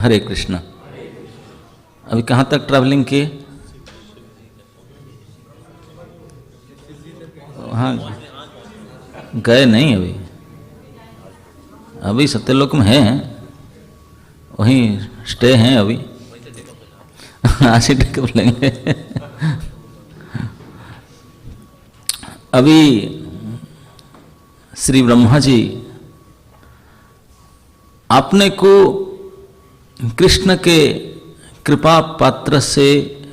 हरे कृष्ण। अभी कहाँ तक ट्रैवलिंग किए? हाँ, गए नहीं अभी। अभी सत्यलोक में हैं, वहीं स्टे हैं अभी। आज ही टिकट लेंगे। अभी श्री ब्रह्मा जी अपने को कृष्ण के कृपा पात्र से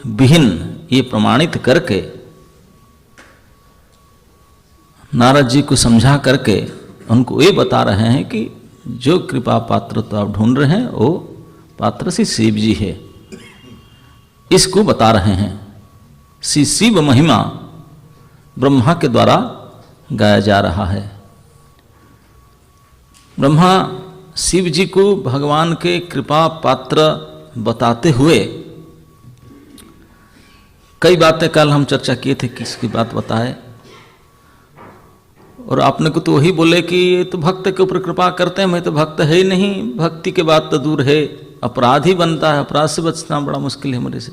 विहीन ये प्रमाणित करके नारद जी को समझा करके उनको ये बता रहे हैं कि जो कृपा पात्र तो आप ढूंढ रहे हैं वो पात्र श्री शिव जी है, इसको बता रहे हैं। श्री शिव महिमा ब्रह्मा के द्वारा गाया जा रहा है। ब्रह्मा शिव जी को भगवान के कृपा पात्र बताते हुए कई बातें कल हम चर्चा किए थे, किसकी बात बताए। और आपने को तो वही बोले कि ये तो भक्त के ऊपर कृपा करते हैं, मैं तो भक्त है ही नहीं, भक्ति के बाद तो दूर है, अपराध ही बनता है, अपराध से बचना बड़ा मुश्किल है मेरे से।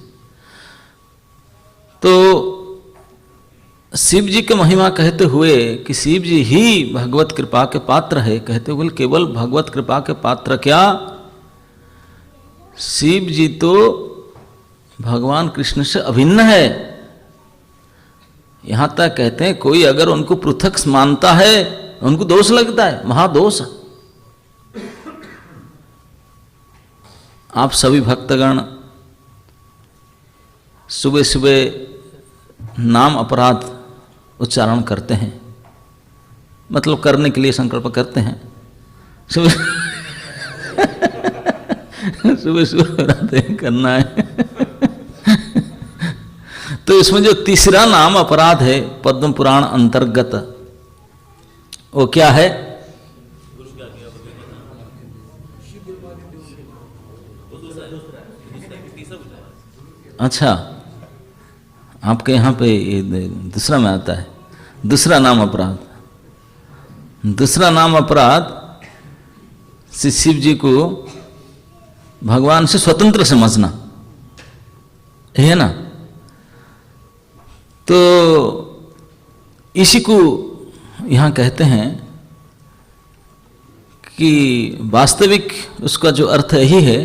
तो शिव जी के महिमा कहते हुए कि शिव जी ही भगवत कृपा के पात्र है, कहते हुए केवल भगवत कृपा के पात्र क्या, शिव जी तो भगवान कृष्ण से अभिन्न है। यहां तक कहते हैं कोई अगर उनको पृथक मानता है उनको दोष लगता है, महादोष। आप सभी भक्तगण सुबह सुबह नाम अपराध उच्चारण करते हैं, मतलब करने के लिए संकल्प करते हैं। सुबह सुबह सुबह करना है। तो इसमें जो तीसरा नाम अपराध है पद्म पुराण अंतर्गत, वो क्या है? अच्छा, आपके यहाँ पे ये दूसरा में आता है, दूसरा नाम अपराध। दूसरा नाम अपराध श्री शिव जी को भगवान से स्वतंत्र समझना है ना। तो इसी को यहाँ कहते हैं कि वास्तविक उसका जो अर्थ यही है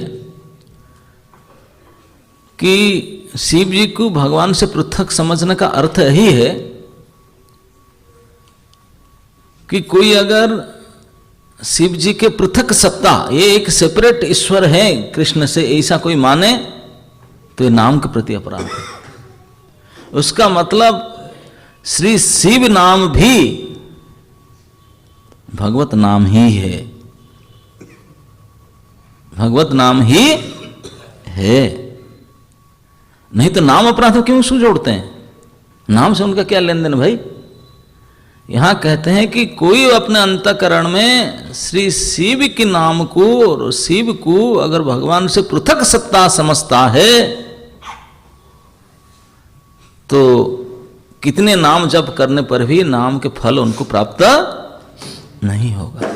कि शिव जी को भगवान से पृथक समझने का अर्थ यही है कि कोई अगर शिव जी के पृथक सत्ता, ये एक सेपरेट ईश्वर है कृष्ण से, ऐसा कोई माने तो ये नाम के प्रति अपराध है। उसका मतलब श्री शिव नाम भी भगवत नाम ही है, भगवत नाम ही है। नहीं तो नाम अपराध क्यों उसको जोड़ते हैं? नाम से उनका क्या लेन देन भाई? यहां कहते हैं कि कोई अपने अंतःकरण में श्री शिव के नाम को और शिव को अगर भगवान से पृथक सत्ता समझता है तो कितने नाम जप करने पर भी नाम के फल उनको प्राप्त नहीं होगा,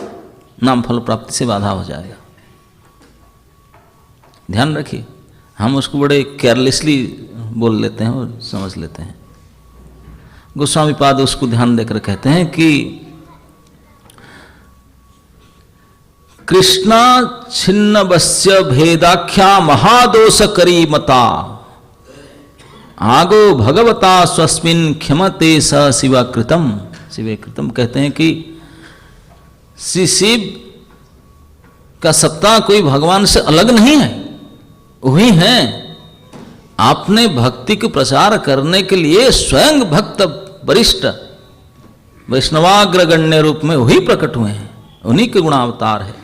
नाम फल प्राप्ति से बाधा हो जाएगा। ध्यान रखिए, हम उसको बड़े केयरलेसली बोल लेते हैं और समझ लेते हैं। गोस्वामी पाद उसको ध्यान देकर कहते हैं कि कृष्णा छिन्न वस्य भेदाख्या महादोष करी मता आगो भगवता स्वस्मिन क्षमते स शिवा कृतम। शिवे कृतम कहते हैं कि श्री शिव का सत्ता कोई भगवान से अलग नहीं है, वही है। आपने भक्ति को प्रचार करने के लिए स्वयं भक्त वरिष्ठ वैष्णवाग्रगण्य रूप में वही प्रकट हुए हैं, उन्हीं के गुणावतार है।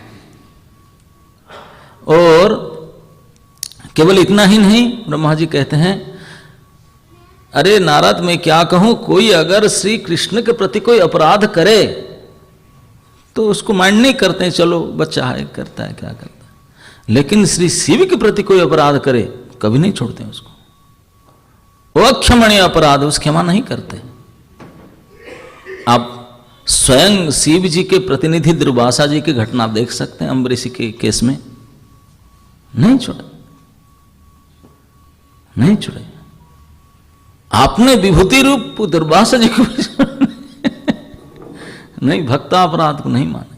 और केवल इतना ही नहीं, ब्रह्मा जी कहते हैं अरे नारद मैं क्या कहूं, कोई अगर श्री कृष्ण के प्रति कोई अपराध करे तो उसको माइंड नहीं करते हैं, चलो बच्चा है करता है क्या करता है। लेकिन श्री शिव के प्रति कोई अपराध करे कभी नहीं छोड़ते हैं उसको, वो अक्षमणीय अपराध उस क्षमा नहीं करते। आप स्वयं शिव जी के प्रतिनिधि दुर्वासा जी की घटना देख सकते हैं अम्बरीश के केस में। नहीं छोड़े, नहीं छोड़े। आपने विभूति रूप दुर्वासा जी को नहीं, भक्तापराध को नहीं मानेंगे।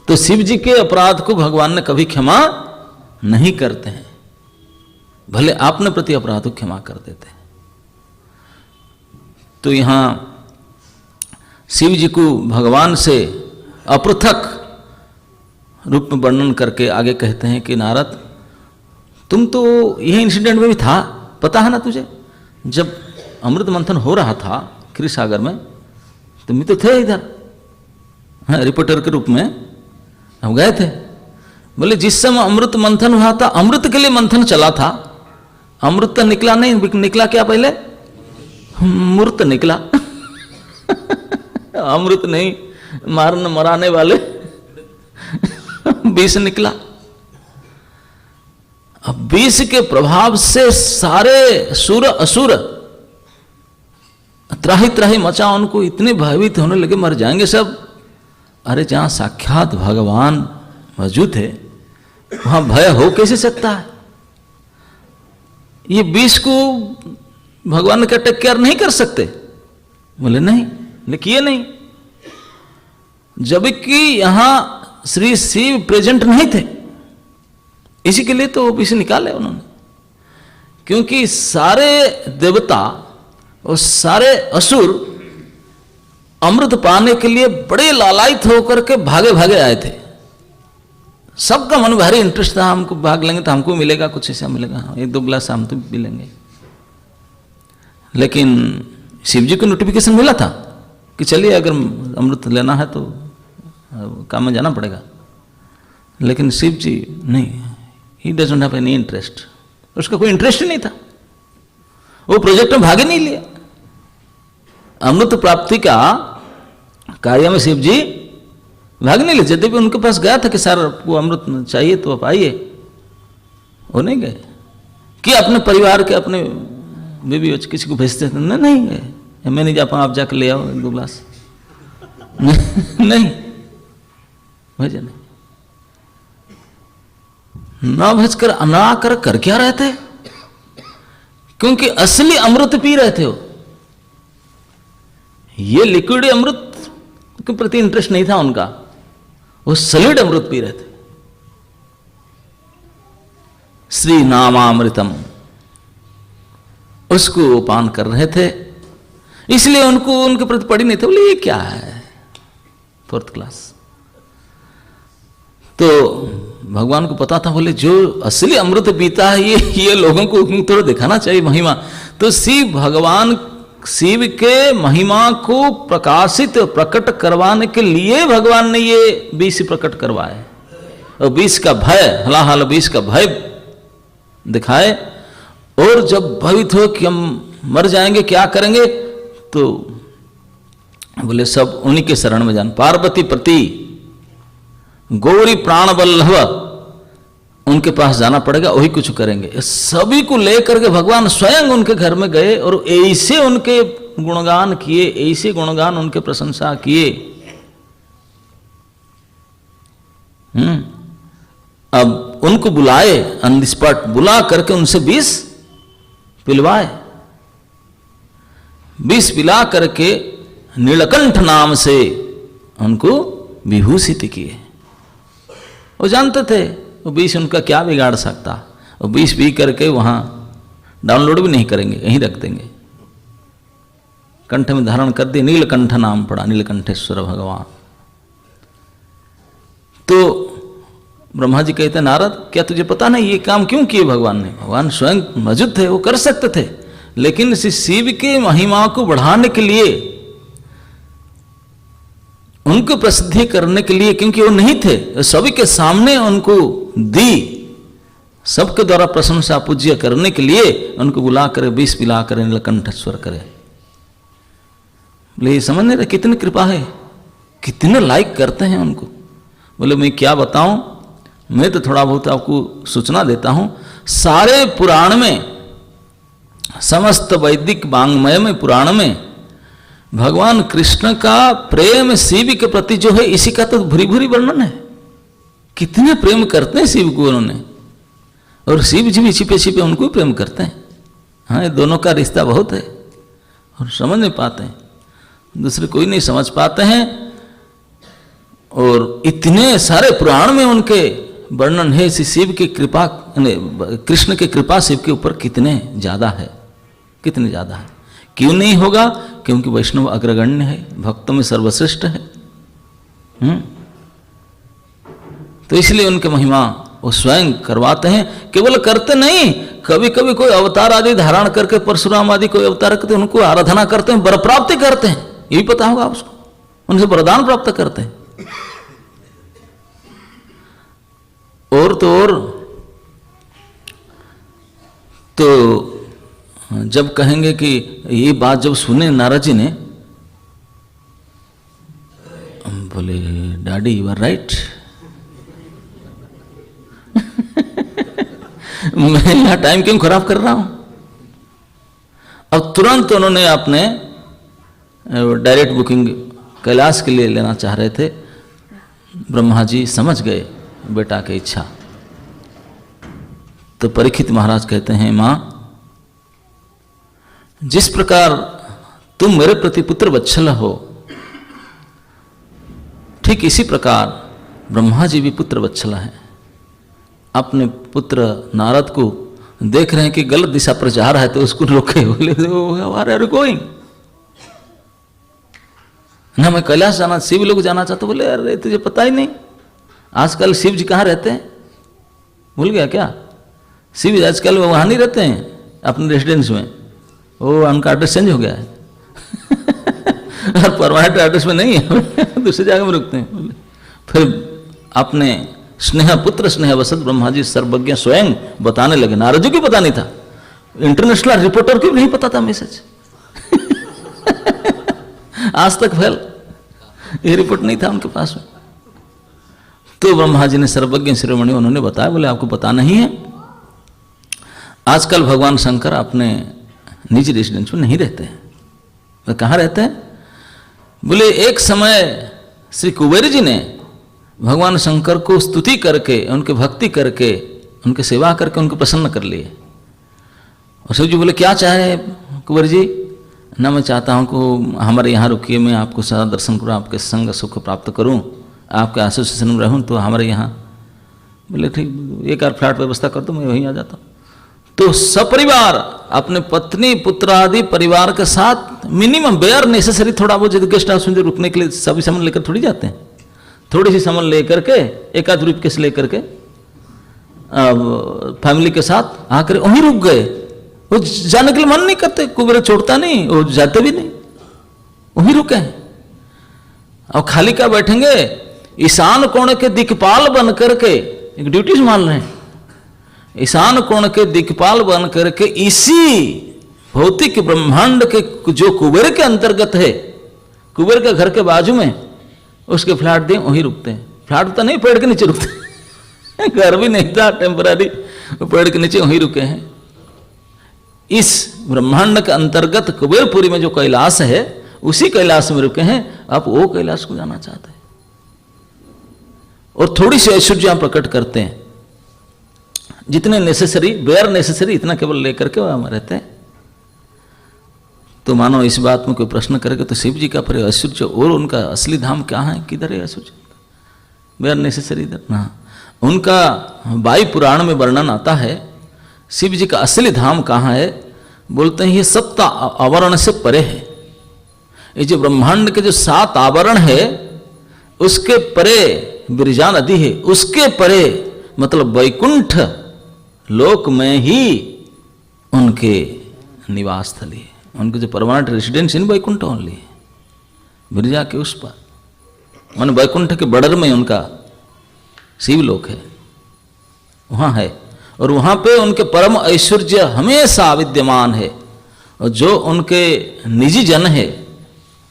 तो शिव जी के अपराध को भगवान ने कभी क्षमा नहीं करते हैं, भले आपने प्रति अपराध को क्षमा कर देते हैं। तो यहां शिव जी को भगवान से अपृथक रूप में वर्णन करके आगे कहते हैं कि नारद, तुम तो यह इंसिडेंट में भी था, पता है ना तुझे, जब अमृत मंथन हो रहा था क्षीर सागर में, तुम भी तो थे इधर, हाँ, रिपोर्टर के रूप में हम गए थे। बोले जिस समय अमृत मंथन हुआ था, अमृत के लिए मंथन चला था, अमृत तो निकला नहीं, निकला क्या पहले? मूर्त निकला अमृत नहीं, मराने वाले विष निकला। अब विष के प्रभाव से सारे सुर असुर त्राही त्राही मचा, उनको इतने भयभीत होने लगे, मर जाएंगे सब। अरे जहां साक्षात भगवान मौजूद है वहां भय हो कैसे सकता है? ये विष को भगवान का टेक केयर नहीं कर सकते? बोले नहीं, लेकिन ये नहीं, जबकि यहां श्री शिव प्रेजेंट नहीं थे, इसी के लिए तो विष निकाले उन्होंने। क्योंकि सारे देवता और सारे असुर अमृत पाने के लिए बड़े लालायित होकर के भागे भागे आए थे। सबका मन भारी इंटरेस्ट था, हमको भाग लेंगे तो हमको मिलेगा, कुछ ऐसा मिलेगा, एक दो गिलास हम तो पी लेंगे। लेकिन शिव जी को नोटिफिकेशन मिला था कि चलिए अगर अमृत लेना है तो काम में जाना पड़ेगा। लेकिन शिव जी नहीं, he doesn't have any interest, उसका कोई इंटरेस्ट ही नहीं था, वो प्रोजेक्ट में भाग ही नहीं लिया। अमृत प्राप्ति का कार्य में शिव जी भाग नहीं ले। यद्यपि उनके पास गया था कि सर आपको अमृत चाहिए तो आप आइए, वो नहीं गए। कि अपने परिवार के, अपने बेबी बच्चे किसी को भेजते थे? नहीं गए, मैं नहीं जा पाऊँ, आप जाकर ले आओ एक दो गिलास नहीं भेजे, नहीं। ना भेजकर ना कर क्या रहे थे? क्योंकि असली अमृत पी रहे थे वो, ये लिक्विड अमृत के प्रति इंटरेस्ट नहीं था उनका, वो सॉलिड अमृत पी रहे थे। श्री नामामृतम, उसको वो पान कर रहे थे, इसलिए उनको उनके प्रति पड़ी नहीं थे। बोले ये क्या है, 4th क्लास। तो भगवान को पता था, बोले जो असली अमृत पीता है ये लोगों को थोड़ा दिखाना चाहिए महिमा। तो शिव भगवान, शिव के महिमा को प्रकाशित प्रकट करवाने के लिए भगवान ने ये विष प्रकट करवाए और विष का भय, हलाहल विष का भय दिखाए। और जब भयभीत हो कि हम मर जाएंगे, क्या करेंगे, तो बोले सब उन्हीं के शरण में जान। पार्वती प्रति गौरी प्राण बल्लभ, उनके पास जाना पड़ेगा, वही कुछ करेंगे। सभी को लेकर के भगवान स्वयं उनके घर में गए और ऐसे उनके गुणगान किए, ऐसे गुणगान उनके प्रशंसा किए। अब उनको बुलाए, ऑन द स्पॉट बुला करके उनसे विष पिलवाए। विष पिला करके नीलकंठ नाम से उनको विभूषित किए। वो जानते थे वो विष उनका क्या बिगाड़ सकता, वो विष पी करके वहां डाउनलोड भी नहीं करेंगे, यहीं रख देंगे। कंठ में धारण कर दिए, नीलकंठ नाम पड़ा, नीलकंठेश्वर भगवान। तो ब्रह्मा जी कहते नारद, क्या तुझे पता नहीं ये काम क्यों किए भगवान ने? भगवान स्वयं मौजूद थे, वो कर सकते थे, लेकिन शिव के महिमा को बढ़ाने के लिए, उनको प्रसिद्धि करने के लिए, क्योंकि वो नहीं थे, सभी के सामने उनको दी, सबके द्वारा प्रशंसा पूज्य करने के लिए उनको बुला कर विष पिला कर नीलकंठेश्वर करे। बोले समझ नहीं रहे कितनी कृपा है, कितने लाइक करते हैं उनको। बोले मैं क्या बताऊं, मैं तो थोड़ा बहुत आपको सूचना देता हूं। सारे पुराण में, समस्त वैदिक वांग्मय में, पुराण में भगवान कृष्ण का प्रेम शिव के प्रति जो है, इसी का तो भूरी भूरी वर्णन है। कितने प्रेम करते हैं शिव को उन्होंने, और शिव जी भी छिपे छिपे उनको भी प्रेम करते हैं। हाँ, ये दोनों का रिश्ता बहुत है और समझ नहीं पाते हैं, दूसरे कोई नहीं समझ पाते हैं। और इतने सारे पुराण में उनके वर्णन है, शिव की कृपा, कृष्ण की कृपा शिव के ऊपर कितने ज़्यादा है, कितने ज़्यादा है। क्यों नहीं होगा? क्योंकि वैष्णव अग्रगण्य है, भक्तों में सर्वश्रेष्ठ है। तो इसलिए उनके महिमा वो स्वयं करवाते हैं, केवल करते नहीं, कभी कभी कोई अवतार आदि धारण करके, परशुराम आदि कोई अवतार करते, उनको आराधना करते हैं, वर प्राप्ति करते हैं, ये भी पता होगा उसको, उनसे वरदान प्राप्त करते हैं। और तो जब कहेंगे कि ये बात जब सुने नारद जी ने, बोले डैडी यू आर राइट, मैं यहां टाइम क्यों खराब कर रहा हूं। अब तुरंत उन्होंने अपने डायरेक्ट बुकिंग कैलाश के लिए लेना चाह रहे थे। ब्रह्मा जी समझ गए बेटा की इच्छा। तो परीक्षित महाराज कहते हैं, मां जिस प्रकार तुम मेरे प्रति पुत्र वत्सल हो, ठीक इसी प्रकार ब्रह्मा जी भी पुत्र वत्सल हैं। अपने पुत्र नारद को देख रहे हैं कि गलत दिशा पर जा रहा है, तो उसको रोके, बोले आर यू गोइंग, ना मैं कैलाश जाना, शिव लोग जाना चाहते। बोले अरे तुझे पता ही नहीं आजकल शिव जी कहाँ रहते हैं, भूल गया क्या? शिव जी आजकल वहाँ नहीं रहते हैं अपने रेसिडेंस में, वो उनका एड्रेस चेंज हो गया है और परमानेंट एड्रेस में नहीं है, दूसरी जगह में रुकते हैं। फिर अपने स्नेह पुत्र स्नेह वसत ब्रह्मा जी सर्वज्ञ स्वयं बताने लगे। नारद जी को पता नहीं था, इंटरनेशनल रिपोर्टर को भी नहीं पता था मैसेज आज तक फैल ये रिपोर्ट नहीं था उनके पास में। तो ब्रह्मा जी ने सर्वज्ञ शिरोमणि उन्होंने बताया, बोले आपको पता नहीं है, आजकल भगवान शंकर अपने निजी रेसिडेंस में नहीं रहते हैं। वे कहाँ रहते हैं? बोले एक समय श्री कुबेर जी ने भगवान शंकर को स्तुति करके, उनके भक्ति करके, उनके सेवा करके उनको प्रसन्न कर लिए। और शिव जी बोले क्या चाहे कुबेर जी? ना मैं चाहता हूँ कि हमारे यहाँ रुकिए, मैं आपको सदा दर्शन करूँ, आपके संग सुख प्राप्त करूँ, आपके एसोसिएशन में रहूँ, तो हमारे यहाँ। बोले ठीक, एक आध फ्लैट व्यवस्था कर दो, मैं वहीं आ जाता हूँ। तो सपरिवार अपने पत्नी पुत्र आदि परिवार के साथ मिनिमम बेयर नेसेसरी, थोड़ा वो जो गेस्ट हाउस में जो रुकने के लिए सभी सामान लेकर थोड़ी जाते हैं, थोड़ी सी सामान लेकर के, एक आध ब्रीफकेस लेकर के फैमिली के साथ आकर वहीं रुक गए। वो जाने के लिए मन नहीं करते, कुबेर छोड़ता नहीं, वो जाते भी नहीं, वहीं रुके हैं। और खाली क्या बैठेंगे? ईशान कोण के दिक्पाल बन करके एक ड्यूटी संभाल रहे हैं। ईशान कोण के दिक्पाल बन करके इसी भौतिक ब्रह्मांड के जो कुबेर के अंतर्गत है, कुबेर के घर के बाजू में उसके फ्लैट दिए, वहीं रुकते हैं। फ्लैट तो नहीं, पेड़ के नीचे रुकते घर भी नहीं था, टेम्पररी, पेड़ के नीचे वहीं रुके हैं। इस ब्रह्मांड के अंतर्गत कुबेरपुरी में जो कैलाश है, उसी कैलाश में रुके हैं। आप वो कैलाश को जाना चाहते हैं और थोड़ी सी ऐश्वर्य प्रकट करते हैं, जितने नेसेसरी, बेयर नेसेसरी, इतना केवल लेकर के वहां रहते हैं। तो मानो इस बात में कोई प्रश्न करेगा तो शिव जी का पर ऐश्वर्य और उनका असली धाम क्या है, किधर है ऐश्वर्य? बेयर नेसेसरी इधर ना। उनका वायु पुराण में वर्णन आता है, शिव जी का असली धाम कहाँ है? बोलते हैं ये सप्त आवरण से परे है। ये जो ब्रह्मांड के जो 7 आवरण है, उसके परे बिरजा नदी है, उसके परे मतलब वैकुंठ लोक में ही उनके निवास स्थली है, उनके जो permanent residence in Vaikunth only है, बिरजा के उस पर, मान वैकुंठ के बॉर्डर में उनका शिवलोक है, वहाँ है। और वहाँ पे उनके परम ऐश्वर्य हमेशा विद्यमान है। और जो उनके निजी जन है,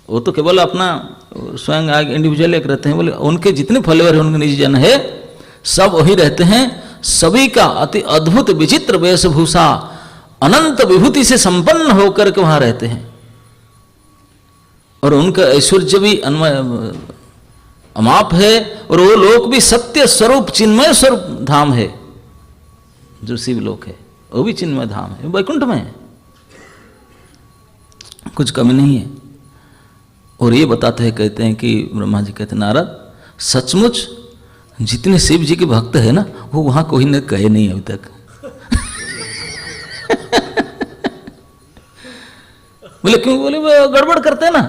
वो तो केवल अपना स्वयं इंडिविजुअल एक रहते हैं। बोले उनके जितने फॉलोअर हैं, उनके निजी जन है, सब वही रहते हैं। सभी का अति अद्भुत विचित्र वेशभूषा, अनंत विभूति से संपन्न होकर के वहाँ रहते हैं। और उनका ऐश्वर्य भी अमाप है, और वो लोक भी सत्य स्वरूप चिन्मय स्वरूप धाम है। जो शिव लोक है वो भी चिन्मय धाम है, वैकुंठ में है, कुछ कमी नहीं है। और ये बताते हैं, कहते हैं कि ब्रह्मा जी कहते हैं, नारद सचमुच जितने शिव जी के भक्त है ना, वो वहां कोई ने कहे नहीं अभी तक। बोले क्यों? बोले वो गड़बड़ करते हैं ना।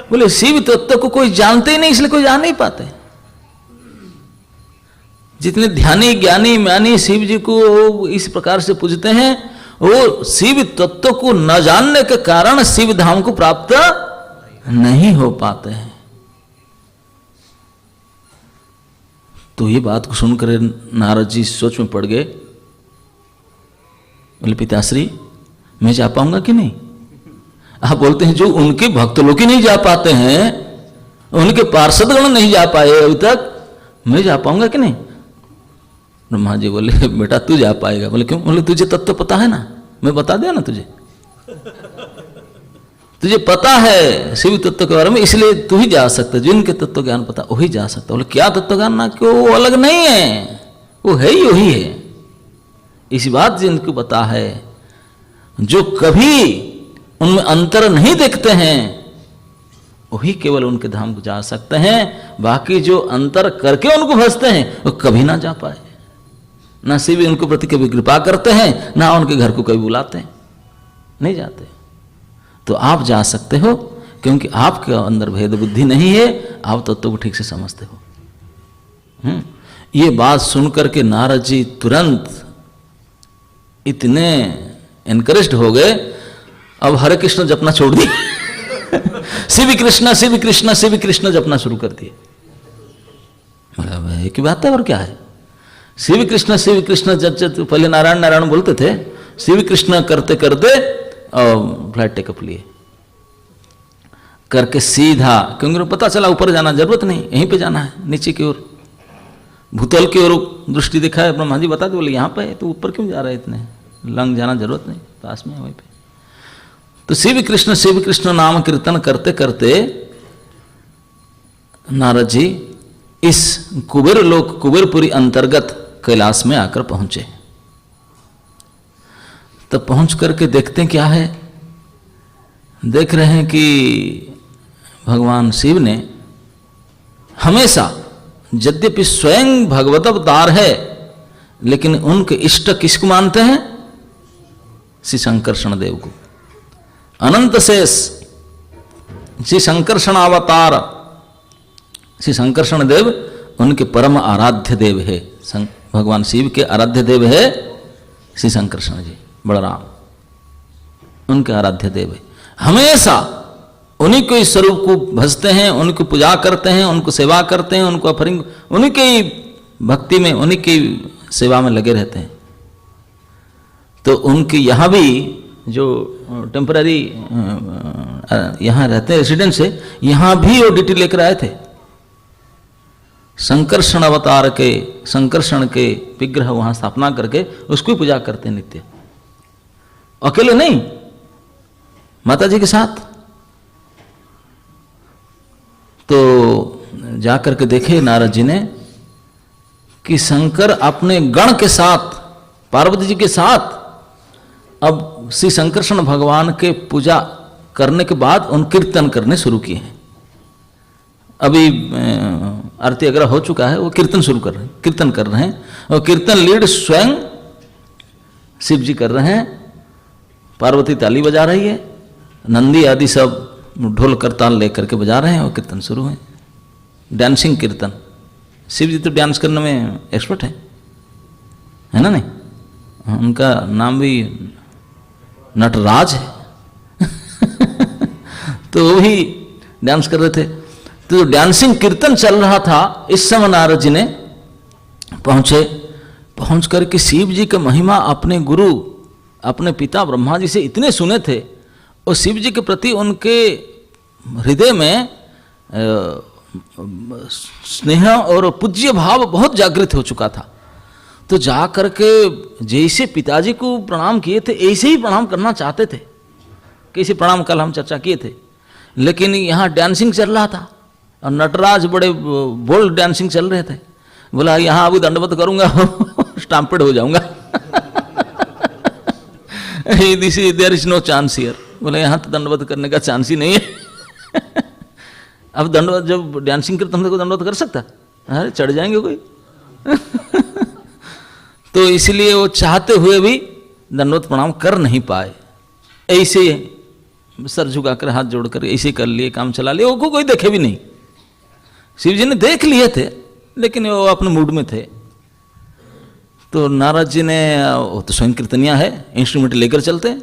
बोले शिव तत्व को कोई जानते ही नहीं, इसलिए कोई जान नहीं पाते। जितने ध्यानी ज्ञानी म्यानी शिव जी को इस प्रकार से पूजते हैं, वो शिव तत्व को न जानने के कारण शिव धाम को प्राप्त नहीं हो पाते हैं। तो ये बात को सुनकर नारद जी सोच में पड़ गए। बोले पिताश्री मैं जा पाऊंगा कि नहीं? आप बोलते हैं जो उनके भक्त लोग ही नहीं जा पाते हैं, उनके पार्षदगण नहीं जा पाए अभी तक, मैं जा पाऊंगा कि नहीं? ब्रह्मा जी बोले बेटा तू जा पाएगा। बोले क्यों? बोले तुझे तत्व पता है ना, मैं बता दिया ना तुझे, तुझे पता है शिव तत्व के बारे में, इसलिए तू ही जा सकता है। जिनके तत्व ज्ञान पता वही जा सकता। बोले क्या तत्व ज्ञान? ना क्यों, वो अलग नहीं है, वो है ही वही है। इसी बात जिनको पता है, जो कभी उनमें अंतर नहीं देखते हैं, वही केवल उनके धाम को जा सकते हैं। बाकी जो अंतर करके उनको फंसते हैं वो कभी ना जा पाए। ना शिव उनके प्रति कभी कृपा करते हैं, ना उनके घर को कभी बुलाते हैं, नहीं जाते। तो आप जा सकते हो, क्योंकि आपके अंदर भेद बुद्धि नहीं है, आप तत्व को ठीक से समझते हो। ये बात सुनकर के नारद जी तुरंत इतने एनकरेज्ड हो गए, अब हरे कृष्ण जपना छोड़ दिया। शिव कृष्ण शिव कृष्ण शिव कृष्ण जपना शुरू कर दिए। मतलब एक बात है, और क्या है? शिव कृष्ण जब पहले नारायण नारायण बोलते थे, शिव कृष्ण करते करते और फ्लाइट टेकअप लिए करके सीधा, क्योंकि पता चला ऊपर जाना जरूरत नहीं, यहीं पे जाना है, नीचे की ओर भूतल की ओर दृष्टि दिखाए। ब्रह्मा जी बता दे, बोले यहाँ पे है तो ऊपर क्यों जा रहे इतने, लंग जाना जरूरत नहीं, पास में है वहीं पे। तो शिव कृष्ण नाम कीर्तन करते करते नारद जी इस कुबेर लोक कुबेरपुरी अंतर्गत कैलाश में आकर पहुंचे। तब पहुंच करके देखते हैं क्या है, देख रहे हैं कि भगवान शिव ने हमेशा, यद्यपि स्वयं भगवत अवतार है, लेकिन उनके इष्ट किसको मानते हैं? श्री शंकरषण देव को। अनंत शेष श्री शंकरषण अवतार, श्री शंकरषण देव उनके परम आराध्य देव है। भगवान शिव के आराध्य देव है श्री शंकरषण जी, बलराम उनके आराध्य देव है। हमेशा उन्हीं के स्वरूप को भजते हैं, उनको पूजा करते हैं, उनको सेवा करते हैं, उनको ऑफरिंग, उन्हीं के भक्ति में, उन्हीं की सेवा में लगे रहते हैं। तो उनके यहाँ भी जो टेम्पररी यहाँ रहते हैं रेसिडेंस है, यहाँ भी वो ड्यूटी लेकर आए थे। संकर्षण अवतार के, संकर्षण के विग्रह वहाँ स्थापना करके उसको ही पूजा करते हैं नित्य, अकेले नहीं, माता जी के साथ। तो जाकर के देखे नारद जी ने कि शंकर अपने गण के साथ, पार्वती जी के साथ, अब श्री शंकरषण भगवान के पूजा करने के बाद उन कीर्तन करने शुरू किए हैं। अभी आरती अग्रह हो चुका है, वो कीर्तन शुरू कर रहे हैं, कीर्तन कर रहे हैं, और कीर्तन लीड स्वयं शिव जी कर रहे हैं। पार्वती ताली बजा रही है, नंदी आदि सब ढोल करताल लेकर के बजा रहे हैं, और कीर्तन शुरू है। डांसिंग कीर्तन, शिव जी तो डांस करने में एक्सपर्ट है ना? नहीं, उनका नाम भी नटराज है। तो वो भी डांस कर रहे थे। तो डांसिंग कीर्तन चल रहा था, इस समय नारद जी ने पहुंचे। पहुंच करके शिव जी का महिमा अपने गुरु, अपने पिता ब्रह्मा जी से इतने सुने थे, और शिव जी के प्रति उनके हृदय में स्नेह और पूज्य भाव बहुत जागृत हो चुका था। तो जा करके जैसे पिताजी को प्रणाम किए थे, ऐसे ही प्रणाम करना चाहते थे। कैसे प्रणाम, कल हम चर्चा किए थे। लेकिन यहाँ डांसिंग चल रहा था, और नटराज बड़े बोल्ड डांसिंग चल रहे थे। बोला यहाँ अभी दंडवत करूंगा स्टैम्पेड हो जाऊंगा। There is no chance here. बोले यहाँ तो दंडवत करने का चांस ही नहीं है। अब दंडवत जब डांसिंग करते हम को दंडवत कर सकता? अरे चढ़ जाएंगे कोई। तो इसलिए वो चाहते हुए भी दंडवत प्रणाम कर नहीं पाए। ऐसे सर झुकाकर हाथ जोड़कर ऐसे कर लिए, काम चला लिए, वो कोई देखे भी नहीं। शिव जी ने देख लिए थे लेकिन वो अपने मूड में थे। तो नारद जी ने, वो तो स्वयं कीर्तनिया है, इंस्ट्रूमेंट लेकर चलते हैं,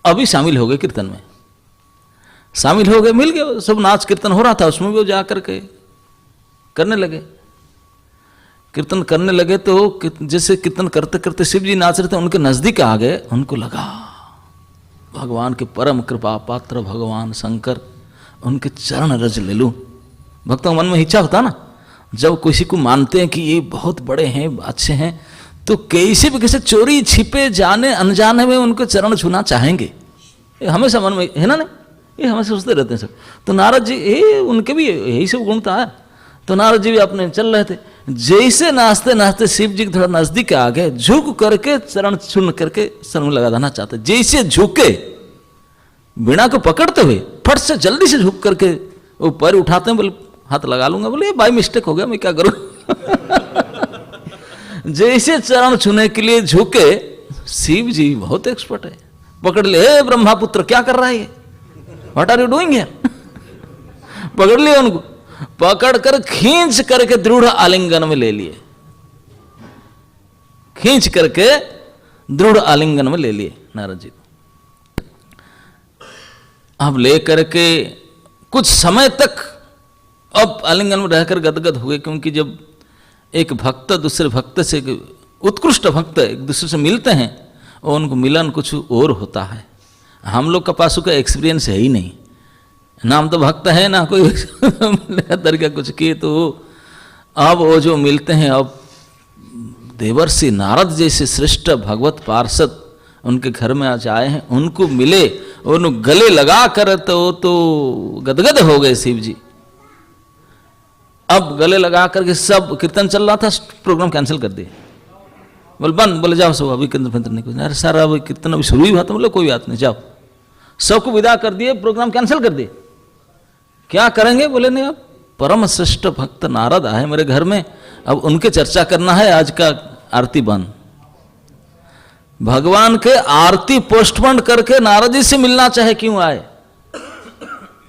अभी शामिल हो गए कीर्तन में, शामिल हो गए, मिल गए, सब नाच कीर्तन हो रहा था उसमें भी वो जा करके करने लगे। कीर्तन करने लगे तो जैसे कीर्तन करते करते शिव जी नाच रहे थे, उनके नजदीक आ गए। उनको लगा भगवान के परम कृपा पात्र भगवान शंकर, उनके चरण रज ले लूं। भक्तों मन में इच्छा होता ना, जब किसी को मानते हैं कि ये बहुत बड़े हैं, अच्छे हैं, तो कैसे भी कैसे चोरी छिपे जाने अनजाने में उनको चरण छूना चाहेंगे। ये हमेशा मन में है ना, नहीं ये हमेशा सोचते रहते हैं सब। तो नारद जी उनके भी यही सब गुण था। तो नारद जी भी अपने चल रहे थे, जैसे नाचते नाचते शिव जी थोड़ा नजदीक आ गए, झुक करके चरण छून करके सर में लगा देना चाहते। जैसे झुके, वीणा को पकड़ते हुए फट से जल्दी से झुक करके वो पैर उठाते हैं, बोले हाथ लगा लूंगा। बोले बाय मिस्टेक हो गया, मैं क्या करूं। जैसे चरण छूने के लिए झुके, शिव जी बहुत एक्सपर्ट है, पकड़ ले, हे ब्रह्मापुत्र क्या कर रहा है ये, what are you doing here. पकड़ लिया उनको, पकड़कर खींच करके दृढ़ आलिंगन में ले लिए, खींच करके दृढ़ आलिंगन में ले लिए नारद जी। अब ले करके कुछ समय तक अब आलिंगन में रहकर गदगद हुए, क्योंकि जब एक भक्त दूसरे भक्त से, उत्कृष्ट भक्त एक दूसरे से मिलते हैं और उनको मिलन कुछ और होता है। हम लोग का पास का एक्सपीरियंस है ही नहीं, नाम तो भक्त है ना कोई तरीका कुछ किए। तो अब वो जो मिलते हैं, अब देवर्षि नारद जैसे श्रेष्ठ भगवत पार्षद उनके घर में आज आए हैं, उनको मिले और उन गले लगा कर तो गदगद हो गए शिव जी। अब गले लगा करके सब कीर्तन चल रहा था, प्रोग्राम कैंसिल कर दिए। बोले बंद, बोले जाओ सब, अभी कीर्तन फिर नहीं कुछ। अरे सर अब कीर्तन अभी शुरू ही हुआ था। बोले कोई बात नहीं, जाओ। सबको विदा कर दिए, प्रोग्राम कैंसिल कर दिए। क्या करेंगे? बोले नहीं, अब परम श्रेष्ठ भक्त नारद आए मेरे घर में, अब उनके चर्चा करना है, आज का आरती बंद। भगवान के आरती पोस्टपोन करके नारद जी से मिलना चाहे क्यों आए?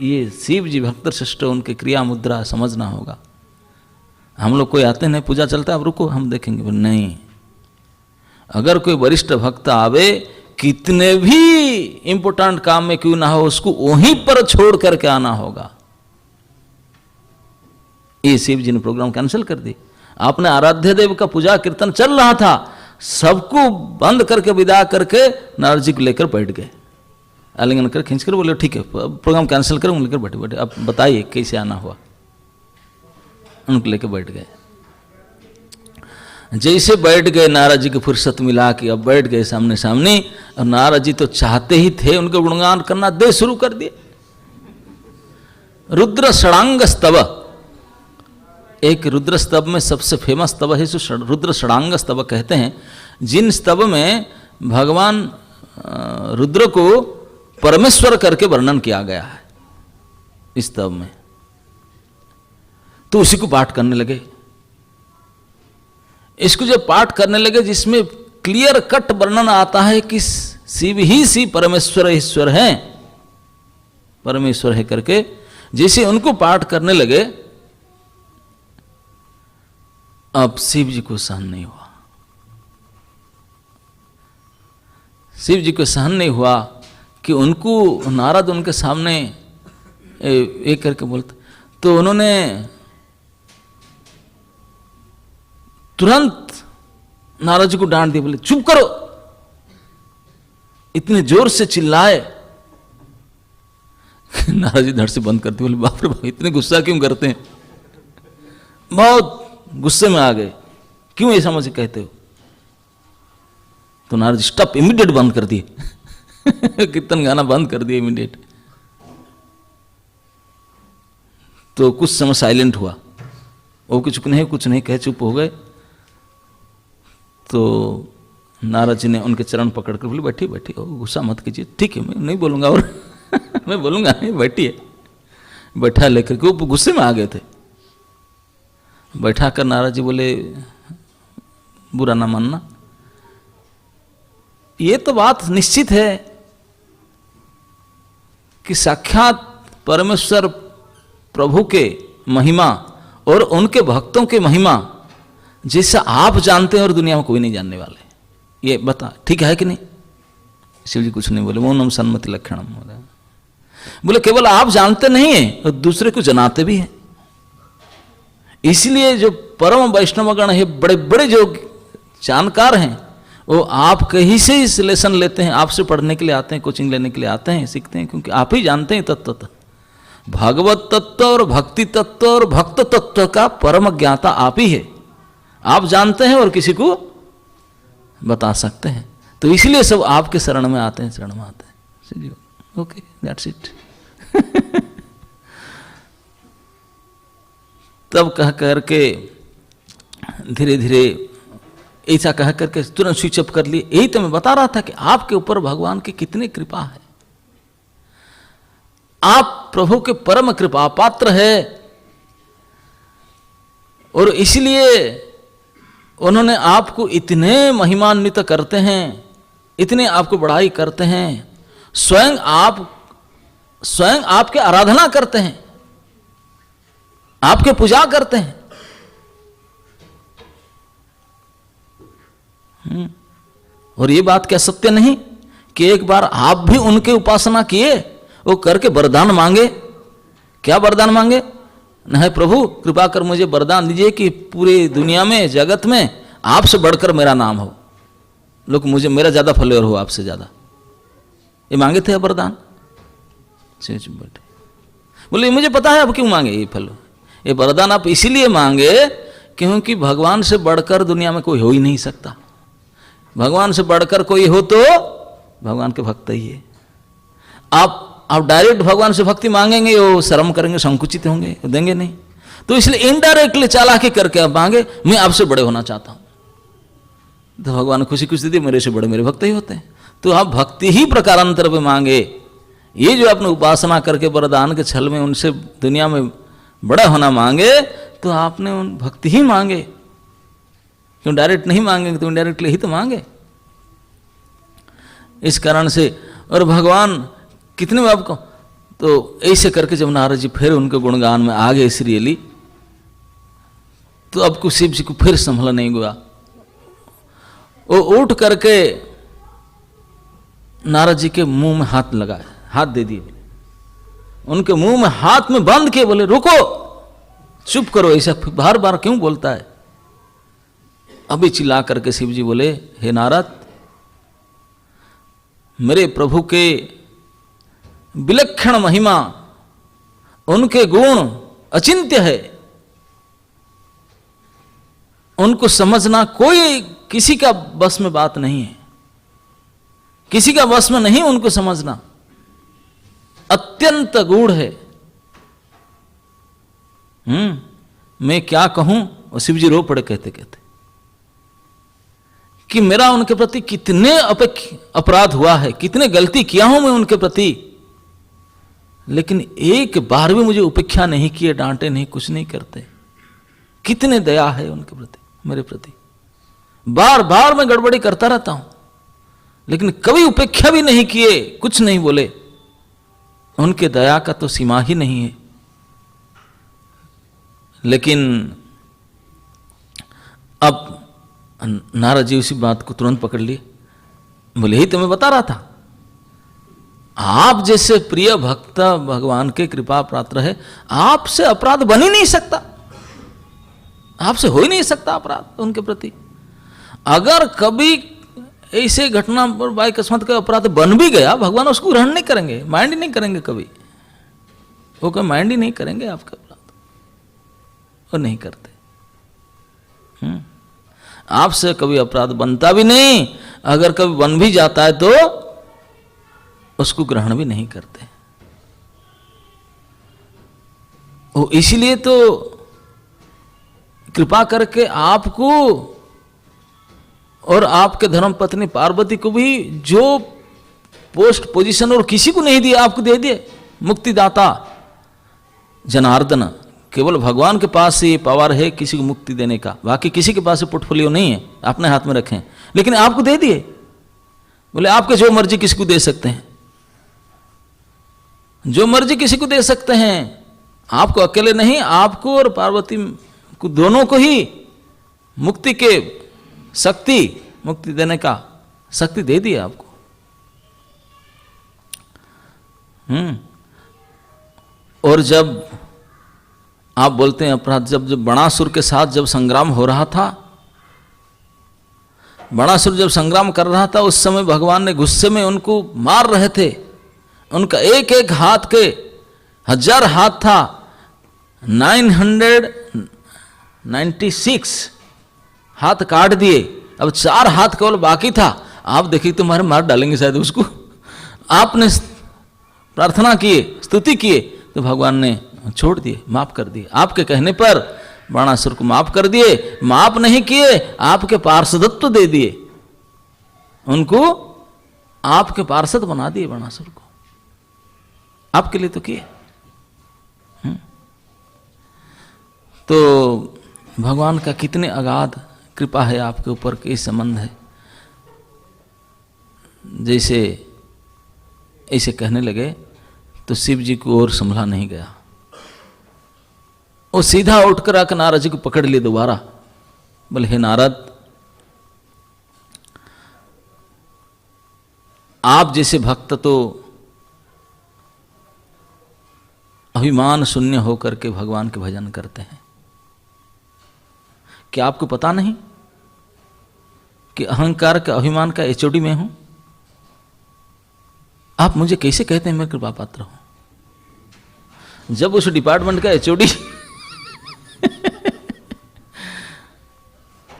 ये शिव जी भक्त श्रेष्ठ, उनके क्रिया मुद्रा समझना होगा। हम लोग कोई आते नहीं, पूजा चलता है, अब रुको हम देखेंगे। बोले नहीं, अगर कोई वरिष्ठ भक्त आवे, कितने भी इंपोर्टेंट काम में क्यों ना हो, उसको वहीं पर छोड़ करके आना होगा। ये शिव जी ने प्रोग्राम कैंसिल कर दी। आपने आराध्य देव का पूजा कीर्तन चल रहा था, सबको बंद करके विदा करके नारद जी को लेकर बैठ गए, आलिंगन कर खींच कर। बोले ठीक है प्रोग्राम कैंसिल करो, लेकर बैठे बैठे अब बताइए कैसे आना हुआ। उनको लेकर बैठ गए। जैसे बैठ गए, नारद जी की फुर्सत मिला कि अब बैठ गए सामने सामने। और नारद जी तो चाहते ही थे उनके गुणगान करना, दे शुरू कर दिए। रुद्र षडांग स्तव, एक रुद्र स्तव में सबसे फेमस स्तव है जो रुद्र षडांग स्तव कहते हैं, जिन स्तव में भगवान रुद्र को परमेश्वर करके वर्णन किया गया है इस स्तव में। तो उसी को पाठ करने लगे। इसको जब पाठ करने लगे, जिसमें क्लियर कट वर्णन आता है कि शिव ही शिव परमेश्वर ईश्वर हैं, परमेश्वर है करके, जैसे उनको पाठ करने लगे, अब शिव जी को सहन नहीं हुआ। शिव जी को सहन नहीं हुआ कि उनको नारद उनके सामने एक करके बोलते, तो उन्होंने तुरंत नारद जी को डांट दिया। बोले चुप करो, इतने जोर से चिल्लाए। नारद जी धड़ से बंद करते, बोले बाप रे बाप, इतने गुस्सा क्यों करते हैं? बहुत गुस्से में आ गए, क्यों ऐसा मुझे कहते हो? तो नारद जी स्टॉप, इमीडिएट बंद कर दिए। कीर्तन गाना बंद कर दिए इमीडिएट। तो कुछ समय साइलेंट हुआ, वो कुछ नहीं कहे चुप हो गए। तो नारद जी ने उनके चरण पकड़ कर बोले बैठिए बैठिए, गुस्सा मत कीजिए, ठीक है मैं नहीं बोलूँगा और मैं बोलूँगा नहीं, बैठिए। बैठा लेकर के वो गुस्से में आ गए थे। बैठा कर नारद जी बोले बुरा ना मानना, ये तो बात निश्चित है कि साक्षात परमेश्वर प्रभु के महिमा और उनके भक्तों के महिमा जैसा आप जानते हैं और दुनिया में कोई नहीं जानने वाले, ये बता ठीक है कि नहीं? शिव जी कुछ नहीं बोले, मौनम सन्मति लक्षणम बोले केवल आप जानते नहीं हैं और दूसरे को जनाते भी हैं। इसलिए जो परम वैष्णवगण है, बड़े बड़े जो जानकार हैं, वो आप कहीं से इस लेसन लेते हैं, आपसे पढ़ने के लिए आते हैं, कोचिंग लेने के लिए आते हैं, सीखते हैं, क्योंकि आप ही जानते हैं तत्व। भागवत तत्व और भक्ति तत्व और भक्त तत्व का परम ज्ञाता आप ही है। आप जानते हैं और किसी को बता सकते हैं, तो इसलिए सब आपके शरण में आते हैं, शरण में आते हैं। Okay, that's it. तब कह करके धीरे धीरे ऐसा कह करके तुरंत स्विच अप कर लिए। यही तो मैं बता रहा था कि आपके ऊपर भगवान की कितनी कृपा है, आप प्रभु के परम कृपा पात्र है, और इसलिए उन्होंने आपको इतने महिमान्वित करते हैं, इतने आपको बढ़ाई करते हैं, स्वयं आपके आराधना करते हैं, आपके पूजा करते हैं। और ये बात क्या सत्य नहीं कि एक बार आप भी उनके उपासना किए, वो करके वरदान मांगे? क्या वरदान मांगे? नहीं प्रभु कृपा कर मुझे वरदान दीजिए कि पूरी दुनिया में, जगत में आपसे बढ़कर मेरा नाम हो, लोग मुझे, मेरा ज्यादा फॉलोअर हो आपसे ज्यादा। ये मांगे थे वरदान? बैठे बोले मुझे पता है अब क्यों मांगे ये फल, ये वरदान आप इसीलिए मांगे क्योंकि भगवान से बढ़कर दुनिया में कोई हो ही नहीं सकता। भगवान से बढ़कर कोई हो तो भगवान के भक्त ही है। आप डायरेक्ट भगवान से भक्ति मांगेंगे, वो शर्म करेंगे, संकुचित होंगे, देंगे नहीं। तो इसलिए इनडायरेक्टली चालाकी करके आप मांगे मैं आपसे बड़े होना चाहता हूं, तो भगवान खुशी खुशी दी, मेरे से बड़े मेरे भक्त ही होते हैं। तो आप भक्ति ही प्रकारांतर पे मांगे। ये जो आपने उपासना करके वरदान के छल में उनसे दुनिया में बड़ा होना मांगे, तो आपने उन भक्ति ही मांगे। क्यों डायरेक्ट नहीं मांगेंगे तो इनडायरेक्टली ही तो मांगे। इस कारण से, और भगवान कितने में आपको, तो ऐसे करके जब नारद जी फिर उनके गुणगान में आ गए सीरियली, तो अब को शिव जी को फिर संभला नहीं हुआ। वो उठ करके नारद जी के मुंह में हाथ लगाए, हाथ दे दिए, उनके मुंह में हाथ में बंद किए, बोले रुको, चुप करो, ऐसा बार बार क्यों बोलता है? अभी चिल्ला करके शिव जी बोले हे नारद, मेरे प्रभु के विलक्षण महिमा, उनके गुण अचिंत्य है, उनको समझना कोई किसी का बस में बात नहीं है, किसी का बस में नहीं उनको समझना, अत्यंत गूढ़ है। मैं क्या कहूं? और शिव जी रो पड़े कहते कहते कि मेरा उनके प्रति कितने अपराध हुआ है, कितने गलती किया हूं मैं उनके प्रति, लेकिन एक बार भी मुझे उपेक्षा नहीं किए, डांटे नहीं, कुछ नहीं करते। कितने दया है उनके प्रति, मेरे प्रति। बार बार मैं गड़बड़ी करता रहता हूं, लेकिन कभी उपेक्षा भी नहीं किए, कुछ नहीं बोले। उनके दया का तो सीमा ही नहीं है। लेकिन अब नारद जी उसी बात को तुरंत पकड़ लिए, बोले ही तो मैं बता रहा था, आप जैसे प्रिय भक्त भगवान के कृपा पात्र है, आपसे अपराध बन ही नहीं सकता, आपसे हो ही नहीं सकता अपराध उनके प्रति। अगर कभी ऐसे घटना पर बाई किस्मत का अपराध बन भी गया, भगवान उसको ग्रहण नहीं करेंगे, माइंड ही नहीं करेंगे कभी, वो कोई माइंड ही नहीं करेंगे आपका अपराध, वो नहीं करते। आपसे कभी अपराध बनता भी नहीं, अगर कभी बन भी जाता है तो उसको ग्रहण भी नहीं करते। इसीलिए तो कृपा करके आपको और आपके धर्म पत्नी पार्वती को भी जो पोस्ट पोजीशन और किसी को नहीं दिया, आपको दे दिए। मुक्तिदाता जनार्दन, केवल भगवान के पास ही पावर है किसी को मुक्ति देने का, बाकी किसी के पास पोर्टफोलियो नहीं है, अपने हाथ में रखें, लेकिन आपको दे दिए। बोले आपके जो मर्जी किसी को दे सकते हैं, जो मर्जी किसी को दे सकते हैं, आपको अकेले नहीं, आपको और पार्वती को दोनों को ही मुक्ति के शक्ति, मुक्ति देने का शक्ति दे दिया आपको। और जब आप बोलते हैं अपराध, जब बाणासुर के साथ जब संग्राम हो रहा था, बाणासुर जब संग्राम कर रहा था, उस समय भगवान ने गुस्से में उनको मार रहे थे। उनका एक एक हाथ के 1000 हाथ था, 996 हाथ काट दिए, अब 4 हाथ केवल बाकी था। आप देखिए तुम्हारे मार डालेंगे शायद उसको। आपने प्रार्थना किए, स्तुति किए, तो भगवान ने छोड़ दिए, माफ कर दिए। आपके कहने पर बाणासुर को माफ कर दिए। माफ नहीं किए, आपके पार्षदत्व दे दिए, उनको आपके पार्षद बना दिए बाणासुर को, आपके लिए तो किए। तो भगवान का कितने अगाध कृपा है आपके ऊपर, के संबंध है। जैसे ऐसे कहने लगे तो शिव जी को और संभला नहीं गया, वो सीधा उठकर आकर नारद जी को पकड़ लिए दोबारा। बोले हे नारद, आप जैसे भक्त तो अभिमान शून्य होकर के भगवान के भजन करते हैं, क्या आपको पता नहीं कि अहंकार का, अभिमान का एचओडी में हूं? आप मुझे कैसे कहते हैं मैं कृपा पात्र हूं, जब उस डिपार्टमेंट का एचओडी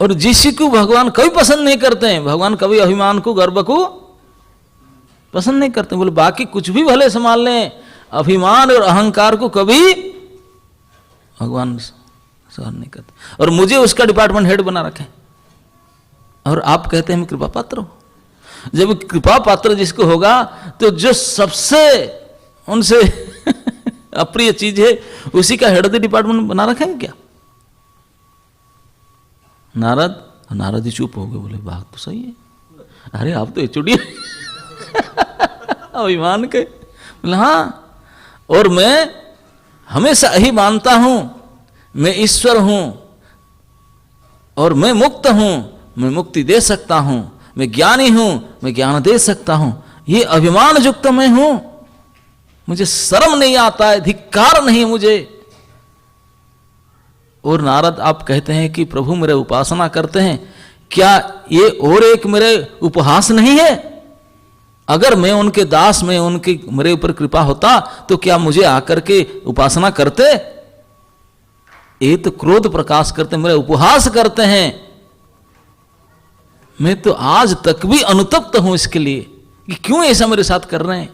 और जिसी को भगवान कभी पसंद नहीं करते हैं, भगवान कभी अभिमान को, गर्व को पसंद नहीं करते। बोले बाकी कुछ भी भले संभाल लें, अभिमान और अहंकार को कभी भगवान सहन नहीं करते। और मुझे उसका डिपार्टमेंट हेड बना रखे, और आप कहते हैं मैं कृपा पात्र हूं। जब कृपा पात्र जिसको होगा, तो जो सबसे उनसे अप्रिय चीज है उसी का हेड डिपार्टमेंट बना रखेंगे क्या? नारद ही चुप हो गए। बोले बात तो सही है, अरे आप तो एचओडी अभिमान के। बोले हाँ, और मैं हमेशा यही मानता हूं मैं ईश्वर हूं और मैं मुक्त हूं, मैं मुक्ति दे सकता हूं, मैं ज्ञानी हूं, मैं ज्ञान दे सकता हूं, ये अभिमान युक्त मैं हूं, मुझे शर्म नहीं आता है, धिक्कार नहीं मुझे। और नारद आप कहते हैं कि प्रभु मेरे उपासना करते हैं, क्या ये और एक मेरे उपहास नहीं है? अगर मैं उनके दास में, उनके मेरे ऊपर कृपा होता तो क्या मुझे आकर के उपासना करते? ये तो क्रोध प्रकाश करते, मेरे उपहास करते हैं। मैं तो आज तक भी अनुतप्त हूं इसके लिए कि क्यों ऐसा मेरे साथ कर रहे हैं,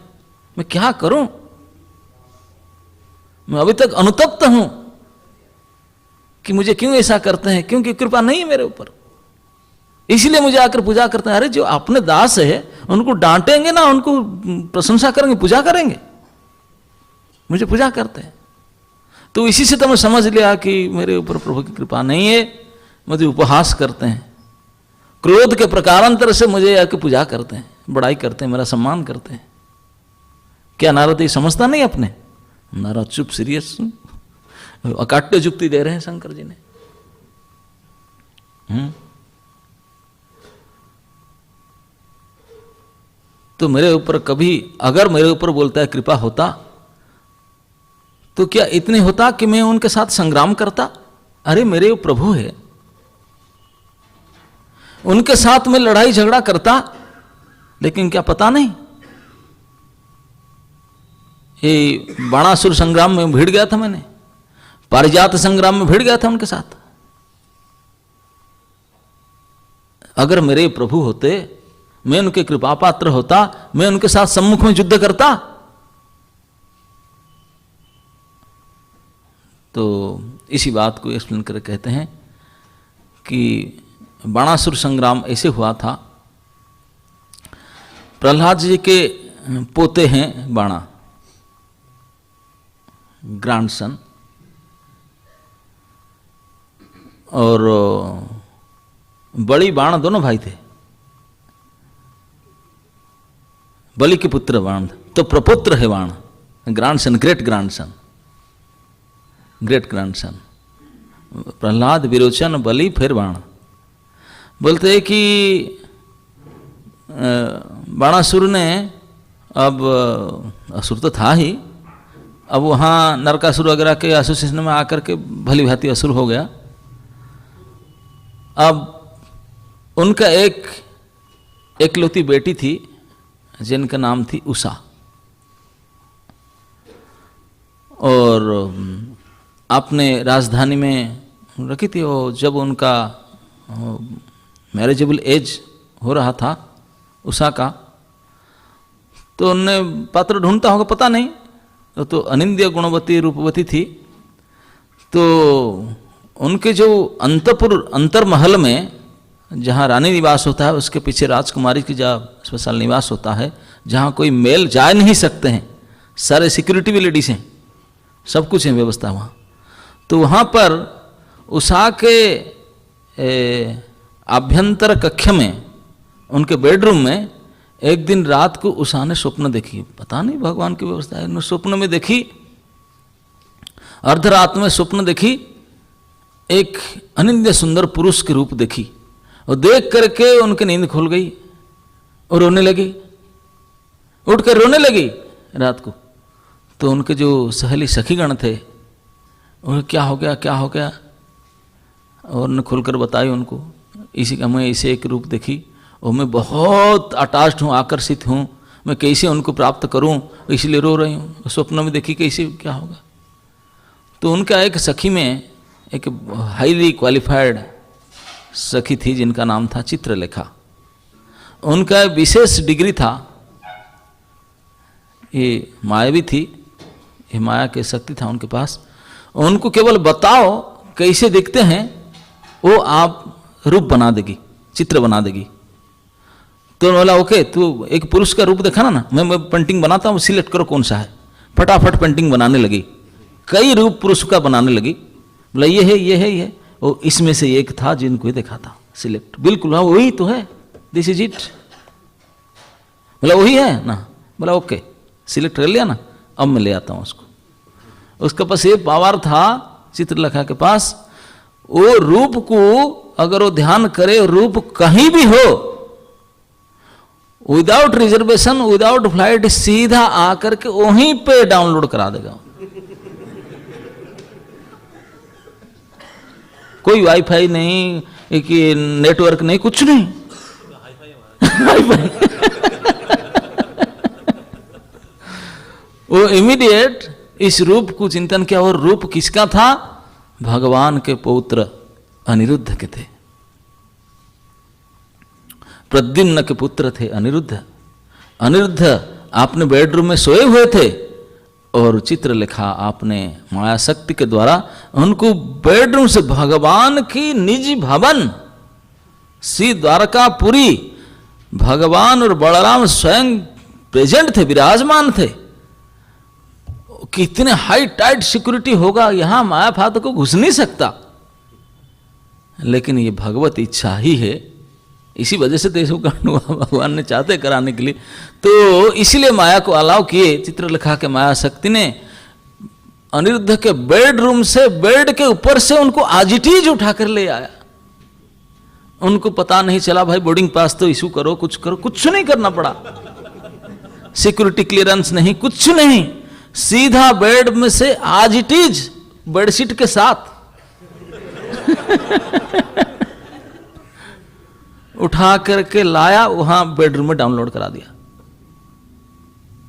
मैं क्या करूं? मैं अभी तक अनुतप्त हूं कि मुझे क्यों ऐसा करते हैं, क्योंकि कृपा नहीं है मेरे ऊपर, इसलिए मुझे आकर पूजा करते हैं। अरे जो अपने दास है उनको डांटेंगे ना, उनको प्रशंसा करेंगे, पूजा करेंगे, मुझे पूजा करते हैं। तो इसी से तो मैं समझ लिया कि मेरे ऊपर प्रभु की कृपा नहीं है, मुझे उपहास करते हैं, क्रोध के प्रकारांतर से मुझे आके पूजा करते हैं, बड़ाई करते हैं, मेरा सम्मान करते हैं। क्या नारद ये समझता नहीं अपने? नारद चुप, सीरियस, अकाट्य जुक्ति दे रहे हैं शंकर जी ने। तो मेरे ऊपर कभी, अगर मेरे ऊपर बोलता है कृपा होता, तो क्या इतने होता कि मैं उनके साथ संग्राम करता? अरे मेरे वो प्रभु है, उनके साथ मैं लड़ाई झगड़ा करता, लेकिन क्या पता नहीं ये बाणासुर संग्राम में भिड़ गया था, मैंने पारिजात संग्राम में भिड़ गया था उनके साथ। अगर मेरे प्रभु होते, मैं उनके कृपा पात्र होता, मैं उनके साथ सम्मुख में युद्ध करता। तो इसी बात को एक्सप्लेन कर कहते हैं कि बाणासुर संग्राम ऐसे हुआ था। प्रहलाद जी के पोते हैं बाणा, ग्रैंडसन, और बड़ी बाण दोनों भाई थे, बलि के पुत्र बाण, तो प्रपुत्र है Bana, grandson, great grandson, great grandson. Prahlad, Virochan, Bali, फिर बाण। बोलते हैं कि बाणासुर ने, अब असुर तो था ही, अब वहाँ नरकासुर वगैरह के एसोसिएशन में आकर के भली भांति असुर हो गया। अब उनका एक एकलौती बेटी थी जिनका नाम थी उषा, और आपने राजधानी में रखी थी। और जब उनका मैरिजेबल एज हो रहा था उषा का, तो उनने पात्र ढूंढता होगा, पता नहीं, तो अनिंद्य गुणवती रूपवती थी। तो उनके जो अंतपुर, अंतर्महल में जहाँ रानी निवास होता है, उसके पीछे राजकुमारी की जहाँ स्पेशल निवास होता है, जहाँ कोई मेल जा नहीं सकते हैं, सारे सिक्योरिटी भी लेडीज हैं, सब कुछ है व्यवस्था वहाँ। तो वहाँ पर उषा के आभ्यंतर कक्ष में, उनके बेडरूम में, एक दिन रात को उषा ने स्वप्न देखी। पता नहीं भगवान की व्यवस्था है, स्वप्न में देखी, अर्धरात में स्वप्न देखी, एक अनिंद्य सुंदर पुरुष के रूप देखी, और देख करके उनकी नींद खुल गई और रोने लगी, उठ कर रोने लगी रात को। तो उनके जो सहेली सखीगण थे, उन्हें क्या हो गया, क्या हो गया, और उन्होंने खुलकर बताई उनको, इसी का मैं इसे एक रूप देखी और मैं बहुत अटैच्ड हूँ, आकर्षित हूँ, मैं कैसे उनको प्राप्त करूँ, इसलिए रो रही हूँ। स्वप्न में देखी, कैसे क्या होगा। तो उनका एक सखी में एक हाईली क्वालिफाइड सखी थी जिनका नाम था चित्रलेखा। उनका विशेष डिग्री था, ये मायावी थी, ये माया के शक्ति था उनके पास। उनको केवल बताओ कैसे दिखते हैं, वो आप रूप बना देगी, चित्र बना देगी। तो बोला ओके, तू एक पुरुष का रूप देखा ना, मैं पेंटिंग बनाता हूँ, सिलेक्ट करो कौन सा है। फटाफट पेंटिंग बनाने लगी, कई रूप पुरुष का बनाने लगी। बोला ये है, ये है, ये है। वो इसमें से एक था जिनको देखा था, सिलेक्ट, बिल्कुल हाँ वही तो है, दिस इज इट। बोला वही है ना। बोला ओके, सिलेक्ट कर लिया ना, अब मैं ले आता हूँ उसको। उसके पास ये पावर था चित्रलेखा के पास, वो रूप को अगर वो ध्यान करे, रूप कहीं भी हो, विदाउट रिजर्वेशन, विदाउट फ्लाइट, सीधा आकर के वहीं पे डाउनलोड करा देगा। कोई वाईफाई नहीं, एक नेटवर्क नहीं, कुछ नहीं। वो इमीडिएट इस रूप को चिंतन किया। और रूप किसका था? भगवान के पौत्र अनिरुद्ध के थे, प्रद्युम्न के पुत्र थे अनिरुद्ध। अनिरुद्ध आपने बेडरूम में सोए हुए थे, और चित्रलेखा आपने माया शक्ति के द्वारा उनको बेडरूम से भगवान की निज भवन श्री द्वारकापुरी, भगवान और बलराम स्वयं प्रेजेंट थे, विराजमान थे। कितने हाई टाइट सिक्योरिटी होगा, यहां माया फात को घुस नहीं सकता। लेकिन ये भगवत इच्छा ही है, इसी वजह से देशों का भगवान ने चाहते कराने के लिए, तो इसलिए माया को अलाउ किए। चित्रलेखा के माया शक्ति ने अनिरुद्ध के बेडरूम से, बेड के ऊपर से उनको आजिटीज उठा कर ले आया। उनको पता नहीं चला, भाई बोर्डिंग पास तो इशू करो, कुछ करो, कुछ नहीं करना पड़ा, सिक्योरिटी क्लियरेंस नहीं, कुछ नहीं, सीधा बेड में से आजिटीज बेडशीट के साथ उठा करके लाया, वहां बेडरूम में डाउनलोड करा दिया,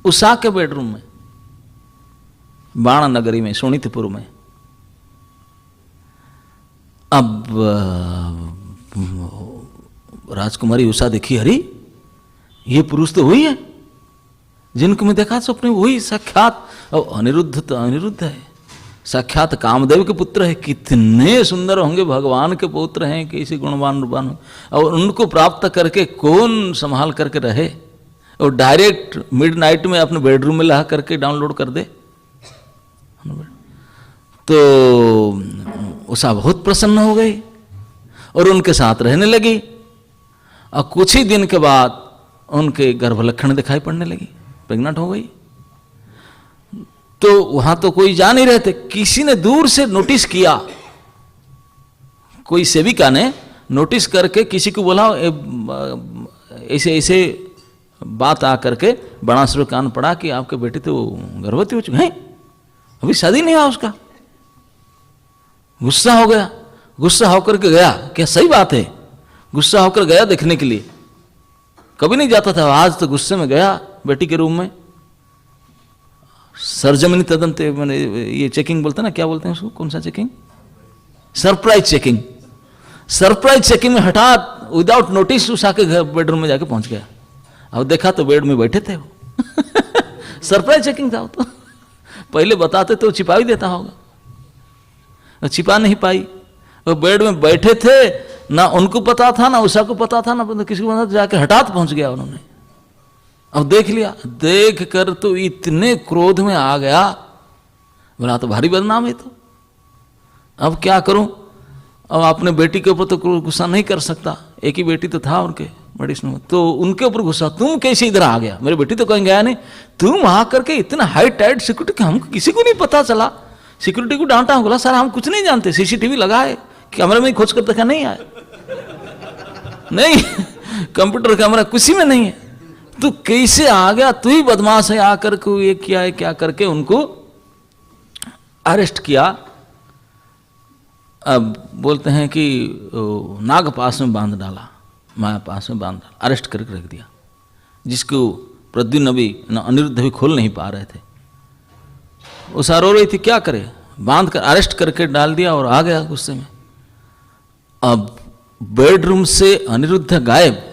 उषा के बेडरूम में, बाण नगरी में, शोणितपुर में। अब राजकुमारी उषा देखी, अरे ये पुरुष तो वही है जिनको मैं देखा स्वप्न, वही साक्षात। और अनिरुद्ध तो अनिरुद्ध है, साक्षात कामदेव के पुत्र है, कितने सुंदर होंगे, भगवान के पुत्र हैं, कैसे गुणवान रूपवान, और उनको प्राप्त करके कौन संभाल करके रहे, और डायरेक्ट मिडनाइट में अपने बेडरूम में ला करके डाउनलोड कर दे। तो उषा बहुत प्रसन्न हो गई और उनके साथ रहने लगी, और कुछ ही दिन के बाद उनके गर्भलक्षण दिखाई पड़ने लगी, प्रेग्नेंट हो गई। तो वहां तो कोई जा नहीं रहे थे, किसी ने दूर से नोटिस किया, कोई सेविका ने नोटिस करके किसी को बोला, ऐसे ऐसे बात आ करके बाणासुर कान पड़ा कि आपके बेटी तो गर्भवती हो चुकी है, अभी शादी नहीं हुआ उसका। गुस्सा हो गया, गुस्सा होकर के गया, क्या सही बात है, गुस्सा होकर गया देखने के लिए, कभी नहीं जाता था, आज तो गुस्से में गया बेटी के रूम में। सरजमिनी तदंते, मैंने ये चेकिंग बोलते ना, क्या बोलते हैं उसको, कौन सा checking, surprise checking. Surprise checking में हठात विदाउट नोटिस उषा के घर बेडरूम में जाके पहुंच गया, और देखा तो बेड में बैठे थे वो। सरप्राइज चेकिंग था वो तो, पहले बताते तो छिपा ही देता होगा, और छिपा नहीं पाई, वो बेड में बैठे थे, ना उनको पता था, ना उषा को पता था, ना किसी को पता था, जाके हठात पहुंच गया उन्होंने। अब देख लिया, देख कर तो इतने क्रोध में आ गया, बोला तो भारी बदनाम है, तो अब क्या करूं, अब अपने बेटी के ऊपर तो गुस्सा नहीं कर सकता, एक ही बेटी तो था उनके बड़ी में, तो उनके ऊपर गुस्सा, तुम कैसे इधर आ गया, मेरी बेटी तो कहीं गया नहीं, तुम वहां करके इतना हाई टाइट सिक्योरिटी, हमको किसी को नहीं पता चला, सिक्योरिटी को डांटा, बोला सर हम कुछ नहीं जानते, सीसीटीवी लगाए, कैमरे में खोज कर देखा, नहीं आए, नहीं कंप्यूटर कैमरा किसी में नहीं है, तो कैसे आ गया, तू ही बदमाश है, आकर को ये किया है, क्या करके उनको अरेस्ट किया। अब बोलते हैं कि नाग पास में बांध डाला, माया पास में बांध डाला, अरेस्ट करके रख दिया, जिसको प्रद्युम्न भी न अनिरुद्ध भी खोल नहीं पा रहे थे। उषा रो रही थी, क्या करे, बांध कर अरेस्ट करके डाल दिया और आ गया गुस्से में। अब बेडरूम से अनिरुद्ध गायब,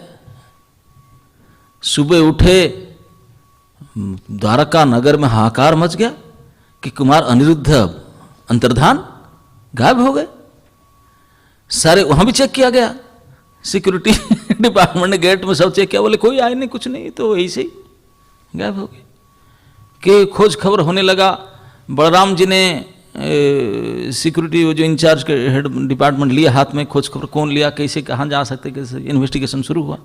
सुबह उठे, द्वारका नगर में हाहाकार मच गया कि कुमार अनिरुद्ध अंतर्धान, गायब हो गए सारे। वहां भी चेक किया गया, सिक्योरिटी डिपार्टमेंट ने गेट में सब चेक किया, बोले कोई आए नहीं, कुछ नहीं, तो ऐसे ही गायब हो गए। कि खोज खबर होने लगा, बलराम जी ने सिक्योरिटी वो जो इंचार्ज के हेड डिपार्टमेंट लिया हाथ में, खोज खबर कौन लिया, कैसे कहाँ जा सकते, कैसे इन्वेस्टिगेशन शुरू हुआ।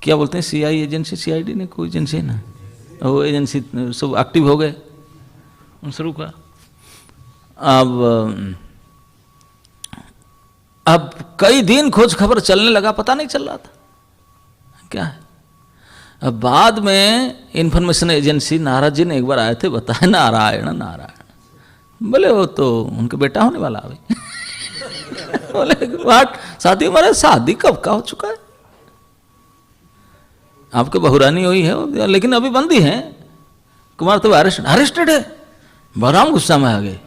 क्या बोलते हैं, सीआई एजेंसी, सीआईडी ने कोई एजेंसी है ना, वो एजेंसी सब एक्टिव हो गए, शुरू हुआ। अब कई दिन खोज खबर चलने लगा, पता नहीं चल रहा था क्या है। अब बाद में इंफॉर्मेशन एजेंसी नारद जी ने एक बार आए थे, बताया नारायण नारायण, बोले वो तो उनका बेटा होने वाला अभी। बोले वाट, शादी हमारे शादी कब का हो चुका है, आपके बहुरानी हुई है, लेकिन अभी बंदी है, कुमार तो अरेस्टेड है। बलराम गुस्सा में आ गए,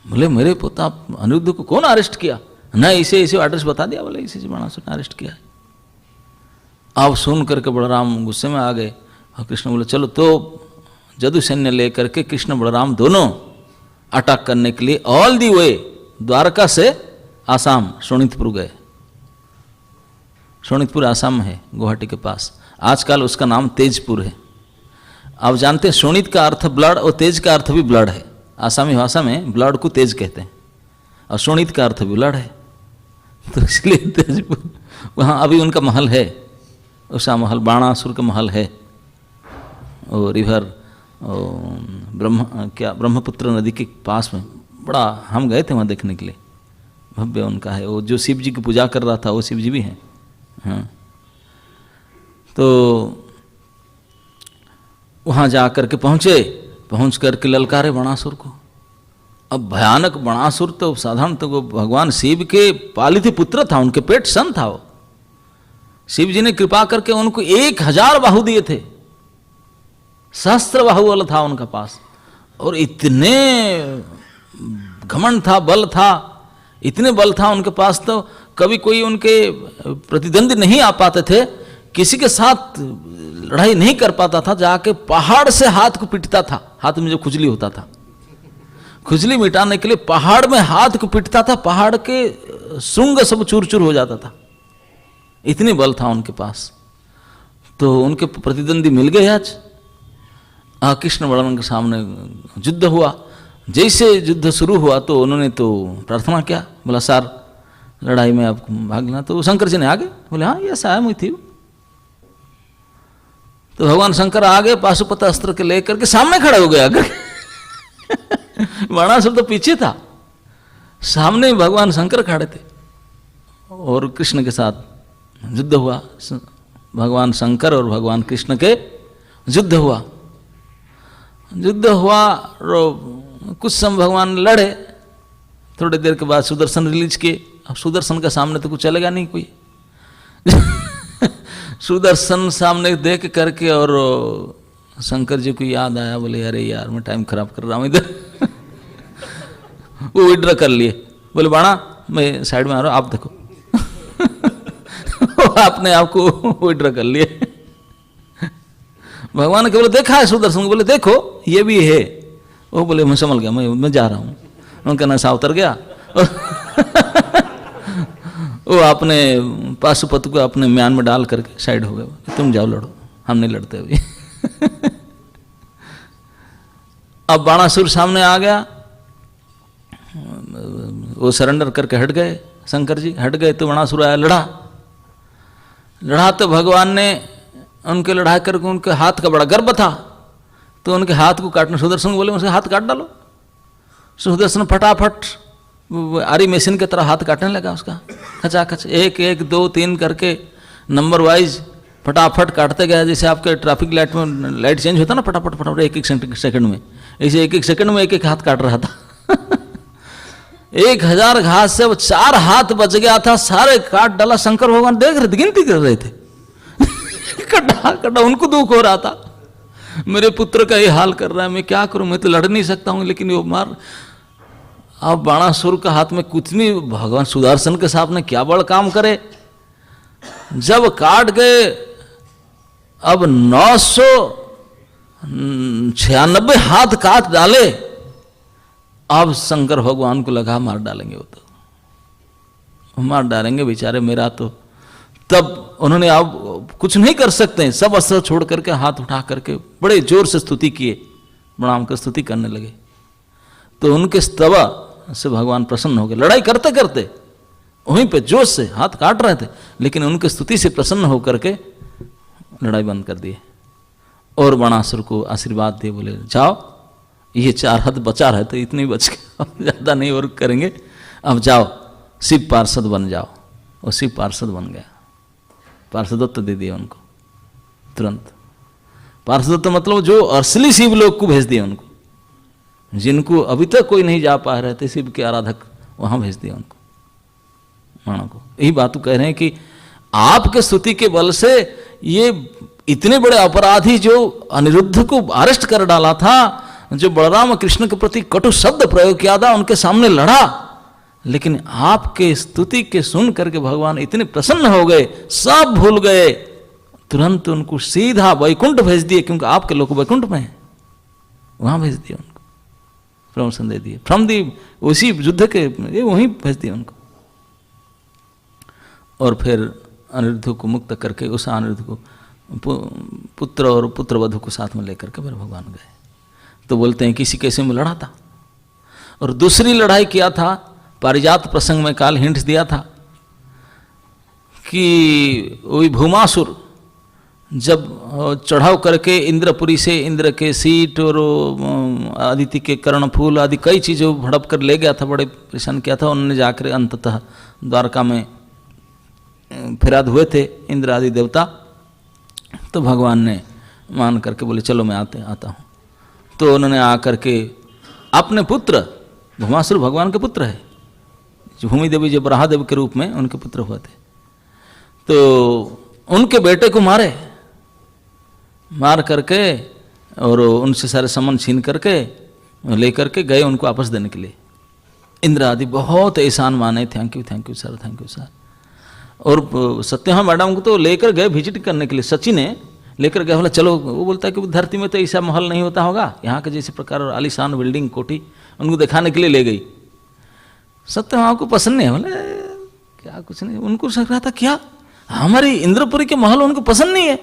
बोले मेरे पोता अनिरुद्ध को कौन अरेस्ट किया, ना इसे इसे एड्रेस बता दिया, बोले इसे बाणासुर ने अरेस्ट किया है। अब सुन करके बलराम गुस्से में आ गए, और कृष्ण बोले चलो, तो जदु सैन्य लेकर के कृष्ण बलराम दोनों अटैक करने के लिए ऑल दी वे द्वारका से आसाम शोणितपुर गए। शोणितपुर आसाम में है, गुवाहाटी के पास, आजकल उसका नाम तेजपुर है। आप जानते हैं शोणित का अर्थ ब्लड और तेज का अर्थ भी ब्लड है, आसामी भाषा में ब्लड को तेज कहते हैं, और शोणित का अर्थ भी ब्लड है, तो इसलिए तेजपुर, वहाँ अभी उनका महल है, उषा महल, बाणासुर का महल है, और रिवर ब्रह्मपुत्र नदी के पास में, बड़ा, हम गए थे वहाँ देखने के लिए, भव्य उनका है। वो जो शिव जी की पूजा कर रहा था वो शिव जी भी हैं। हाँ, तो वहाँ जा कर के पहुँच करके ललकारे बाणासुर को। अब भयानक बाणासुर तो साधारण, तो वो भगवान शिव के पालित पुत्र था, उनके पेट सन था वो। शिव जी ने कृपा करके उनको 1000 बाहु दिए थे, सहस्त्र बाहु वाला था उनका पास, और इतने घमंड था, बल था, इतने बल था उनके पास, तो कभी कोई उनके प्रतिद्वंदी नहीं आ पाते थे किसी के साथ लड़ाई नहीं कर पाता था, जाके पहाड़ से हाथ को पीटता था, हाथ में जो खुजली होता था, खुजली मिटाने के लिए पहाड़ में हाथ को पीटता था, पहाड़ के श्रृंग सब चूर चूर हो जाता था, इतनी बल था उनके पास। तो उनके प्रतिद्वंदी मिल गए आज। कृष्ण बलराम के सामने युद्ध हुआ। जैसे युद्ध शुरू हुआ तो उन्होंने तो प्रार्थना किया, बोला सर लड़ाई में आप भाग लेना। तो शंकर जी ने आगे बोले हाँ ये ऐसा है मुझे थी। तो भगवान शंकर आगे पाशुपत अस्त्र के लेकर के सामने खड़े हो गए आकर। बाणासुर तो पीछे था, सामने भगवान शंकर खड़े थे और कृष्ण के साथ युद्ध हुआ। भगवान शंकर और भगवान कृष्ण के युद्ध हुआ। युद्ध हुआ कुछ समय भगवान लड़े, थोड़ी देर के बाद सुदर्शन रिलीज किए। अब सुदर्शन के सामने तो कुछ चलेगा नहीं कोई। सुदर्शन सामने देख करके और शंकर जी को याद आया, बोले अरे यार मैं टाइम खराब कर रहा हूँ इधर। वो विड्रॉ कर लिए, बोले बाणा मैं साइड में आ रहा हूँ आप देखो। आपने आपको विड्रॉ कर लिए। भगवान ने बोले देखा है सुदर्शन को, बोले देखो ये भी है। वो बोले मैं संभल गया, मैं जा रहा हूँ। उनका नशा उतर गया। वो अपने पाशुपत को अपने म्यान में डाल करके साइड हो गए, तुम जाओ लड़ो, हम नहीं लड़ते अभी। अब बाणासुर सामने आ गया, वो सरेंडर करके हट गए, शंकर जी हट गए। तो बाणासुर आया, लड़ा तो भगवान ने उनके लड़ा करके उनके हाथ का बड़ा गर्व था, तो उनके हाथ को काटने सुदर्शन को बोले उसके हाथ काट डालो। सुदर्शन फटाफट आरी मशीन की तरह हाथ काटने लगा उसका, खचाखच 1 1 2 3 करके नंबर वाइज फटाफट काटते गया। जैसे आपके ट्रैफिक लाइट में लाइट चेंज होता ना, फटाफट फटाफट 1 1 सेकंड में, ऐसे 1 1 सेकंड में 1 1 हाथ काट रहा था। 1000 घास से 4 हाथ बच गया था, सारे काट डाला। शंकर भगवान देख रहे थे, गिनती कर रहे थे। कटा कटा उनको दुख हो रहा था, मेरे पुत्र का ये हाल कर रहा है, मैं क्या करूं, मैं तो लड़ नहीं सकता हूं, लेकिन वो मार। अब बाणासुर का हाथ में कुछ नहीं, भगवान सुदर्शन के सामने क्या बड़ा काम करे। जब काट गए, अब 996 हाथ काट डाले। अब शंकर भगवान को लगा मार डालेंगे, वो तो मार डालेंगे बेचारे मेरा तो। तब उन्होंने अब कुछ नहीं कर सकते, सब अस्त्र छोड़ करके हाथ उठा करके बड़े जोर से स्तुति किए, प्रणाम कर स्तुति करने लगे। तो उनके स्तवा से भगवान प्रसन्न हो गए। लड़ाई करते करते वहीं पे जोश से हाथ काट रहे थे, लेकिन उनके स्तुति से प्रसन्न होकर के लड़ाई बंद कर दिए और बाणासुर को आशीर्वाद दिए, बोले जाओ ये 4 हाथ बचा रहे थे, इतने बच गए, ज़्यादा नहीं और करेंगे, अब जाओ शिव पार्षद बन जाओ। और शिव पार्षद बन गया, पार्षदत्व दे दिया उनको तुरंत। पार्षदत्व मतलब जो असली शिव लोग को भेज दिया उनको, जिनको अभी तक कोई नहीं जा पा रहे थे शिव के आराधक, वहाँ भेज दिया उनको, मानो को। यही बात कह रहे हैं कि आपके स्तुति के बल से ये इतने बड़े अपराधी जो अनिरुद्ध को अरेस्ट कर डाला था, जो बलराम कृष्ण के प्रति कटु शब्द प्रयोग किया था, उनके सामने लड़ा, लेकिन आपके स्तुति के सुन करके भगवान इतने प्रसन्न हो गए, सब भूल गए, तुरंत उनको सीधा वैकुंठ भेज दिए, क्योंकि आपके लोग वैकुंठ में हैं, वहां भेज दिया उनको, प्रमोशन दे दिए फ्रॉम दी उसी युद्ध के, ये वहीं भेज दिया उनको। और फिर अनिरुद्ध को मुक्त करके उस अनिरुद्ध को पुत्र और पुत्रवधू को साथ में लेकर के फिर भगवान गए। तो बोलते हैं किसी कैसे में लड़ा था। और दूसरी लड़ाई किया था, पारिजात प्रसंग में काल हिंट्स दिया था कि वही भूमासुर जब चढ़ाव करके इंद्रपुरी से इंद्र के सीट और अदिति के कर्णफूल आदि कई चीज़ों भड़प कर ले गया था, बड़े परेशान किया था। उन्होंने जाकर अंततः द्वारका में फिराद हुए थे इंद्र आदि देवता। तो भगवान ने मान करके बोले चलो मैं आता हूँ। तो उन्होंने आकर के अपने पुत्र, भूमासुर भगवान के पुत्र है, जो भूमि देवी जो बराहदेव के रूप में उनके पुत्र हुए थे, तो उनके बेटे को मार करके और उनसे सारे सामान छीन करके लेकर के गए उनको वापस देने के लिए। इंद्र आदि बहुत एहसान माने, thank you sir, thank you sir. और सत्यभामा मैडम को तो लेकर गए विजिट करने के लिए, सचिन ने लेकर गया, बोला चलो। वो बोलता है कि धरती में तो ऐसा महल नहीं होता होगा, यहाँ के जैसे प्रकार आलीशान बिल्डिंग कोठी, उनको दिखाने के लिए ले गई। सत्यभामा को पसंद नहीं, बोले क्या कुछ नहीं, उनको लग रहा था क्या हमारी इंद्रपुरी के महल उनको पसंद नहीं है।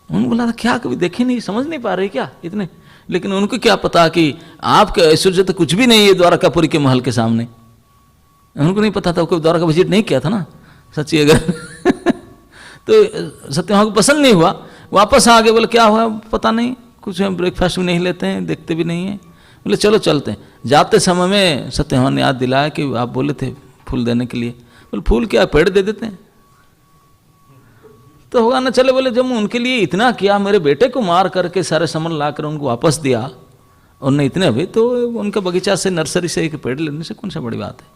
उनको बोला था क्या कभी देखे नहीं, समझ नहीं पा रहे क्या इतने, लेकिन उनको क्या पता कि आपके ऐश्वर्य तो कुछ भी नहीं है द्वारकापुरी के महल के सामने। उनको नहीं पता था, कोई द्वारका विजिट नहीं किया था ना सच्ची अगर तो सत्यभामा को पसंद नहीं हुआ, वापस आ गए। बोले क्या हुआ, पता नहीं कुछ, ब्रेकफास्ट भी नहीं लेते हैं, देखते भी नहीं है। बोले चलो चलते हैं। जाते समय में सत्यभामा ने याद दिलाया कि आप बोले थे फूल देने के लिए। बोले फूल क्या, पेड़ दे देते हैं तो होगा ना। चले बोले जब उनके लिए इतना किया, मेरे बेटे को मार करके सारे सामान ला कर उनको वापस दिया, उनने इतने अभी तो उनका बगीचा से नर्सरी से एक पेड़ लेने से कौन सा बड़ी बात है।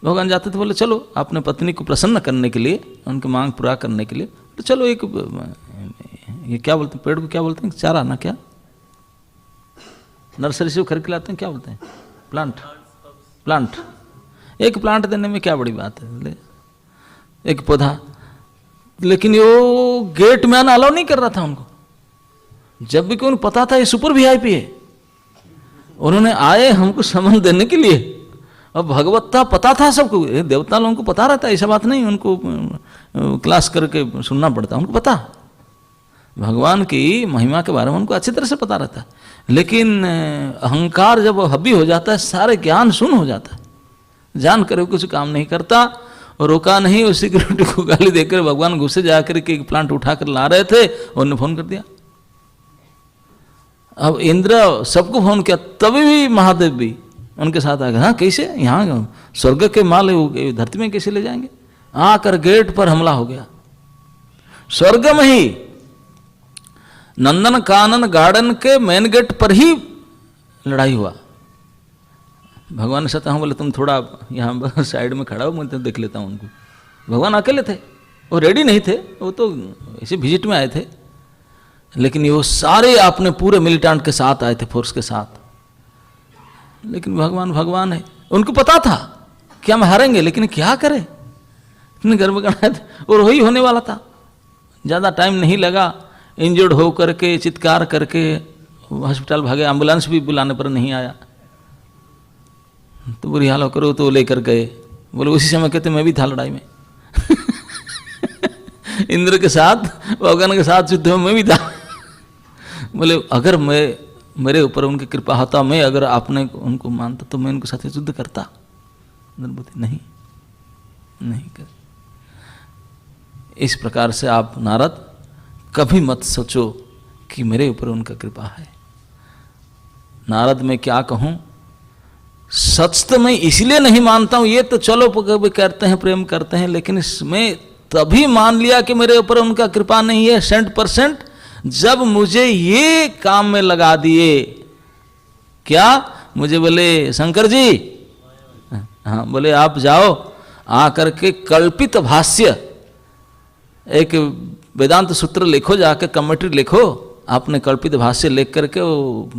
भगवान जाते थे, बोले चलो अपने पत्नी को प्रसन्न करने के लिए, उनकी मांग पूरा करने के लिए, तो चलो एक ये क्या बोलते हैं पेड़ को, क्या बोलते हैं, चारा ना, क्या नर्सरी से खरीद के लाते हैं, क्या बोलते हैं, प्लांट। एक प्लांट देने में क्या बड़ी बात है, एक पौधा। लेकिन वो गेट में आना अलाउ नहीं कर रहा था उनको, जब भी उनको पता था ये सुपर वीआईपी है। उन्होंने आए हमको सम्मान देने के लिए, और भगवत्ता पता था सबको, देवता लोगों को पता रहता है, ऐसा बात नहीं उनको क्लास करके सुनना पड़ता, उनको पता भगवान की महिमा के बारे में उनको अच्छी तरह से पता रहता है। लेकिन अहंकार जब हावी हो जाता है, सारे ज्ञान शून्य हो जाता है, जान कर कुछ काम नहीं करता। और रोका नहीं, उस सिक्योरिटी को गाली देकर भगवान गुस्से जाकर के एक प्लांट उठाकर ला रहे थे, उन्होंने फोन कर दिया। अब इंद्र सबको फोन किया, तभी भी महादेव भी उनके साथ आ गए। हाँ कैसे, यहाँ स्वर्ग के माल धरती में कैसे ले जाएंगे। आकर गेट पर हमला हो गया, स्वर्ग में ही नंदन कानन गार्डन के मेन गेट पर ही लड़ाई हुआ। भगवान ने सत्या बोले तुम थोड़ा यहाँ साइड में खड़ा हो, मैं तो देख लेता हूँ उनको। भगवान अकेले थे, वो रेडी नहीं थे, वो तो ऐसे विजिट में आए थे, लेकिन वो सारे अपने पूरे मिलिटेंट के साथ आए थे, फोर्स के साथ। लेकिन भगवान है, उनको पता था कि हम हारेंगे, लेकिन क्या करें, इतने गर्व करना थे, और वही होने वाला था। ज़्यादा टाइम नहीं लगा, इंजर्ड हो करके चित्कार करके हॉस्पिटल भागे, एम्बुलेंस भी बुलाने पर नहीं आया। तो बुरी हाल करो तो लेकर गए। बोले उसी समय कहते मैं भी था लड़ाई में इंद्र के साथ, भगवान के साथ युद्ध में मैं भी था। बोले अगर मेरे ऊपर उनकी कृपा होता, मैं अगर आपने उनको मानता तो मैं उनके साथ युद्ध करता। नहीं कर। इस प्रकार से आप नारद कभी मत सोचो कि मेरे ऊपर उनका कृपा है। नारद मैं क्या कहूँ, सच तो मैं इसलिए नहीं मानता हूँ, ये तो चलो कभी करते हैं, प्रेम करते हैं, लेकिन इसमें तभी मान लिया कि मेरे ऊपर उनका कृपा नहीं है 100%, जब मुझे ये काम में लगा दिए। क्या, मुझे बोले शंकर जी, हाँ बोले आप जाओ आकर के कल्पित भाष्य एक वेदांत सूत्र लिखो, जाकर कमेंट्री लिखो, आपने कल्पित भाष्य लिख करके वो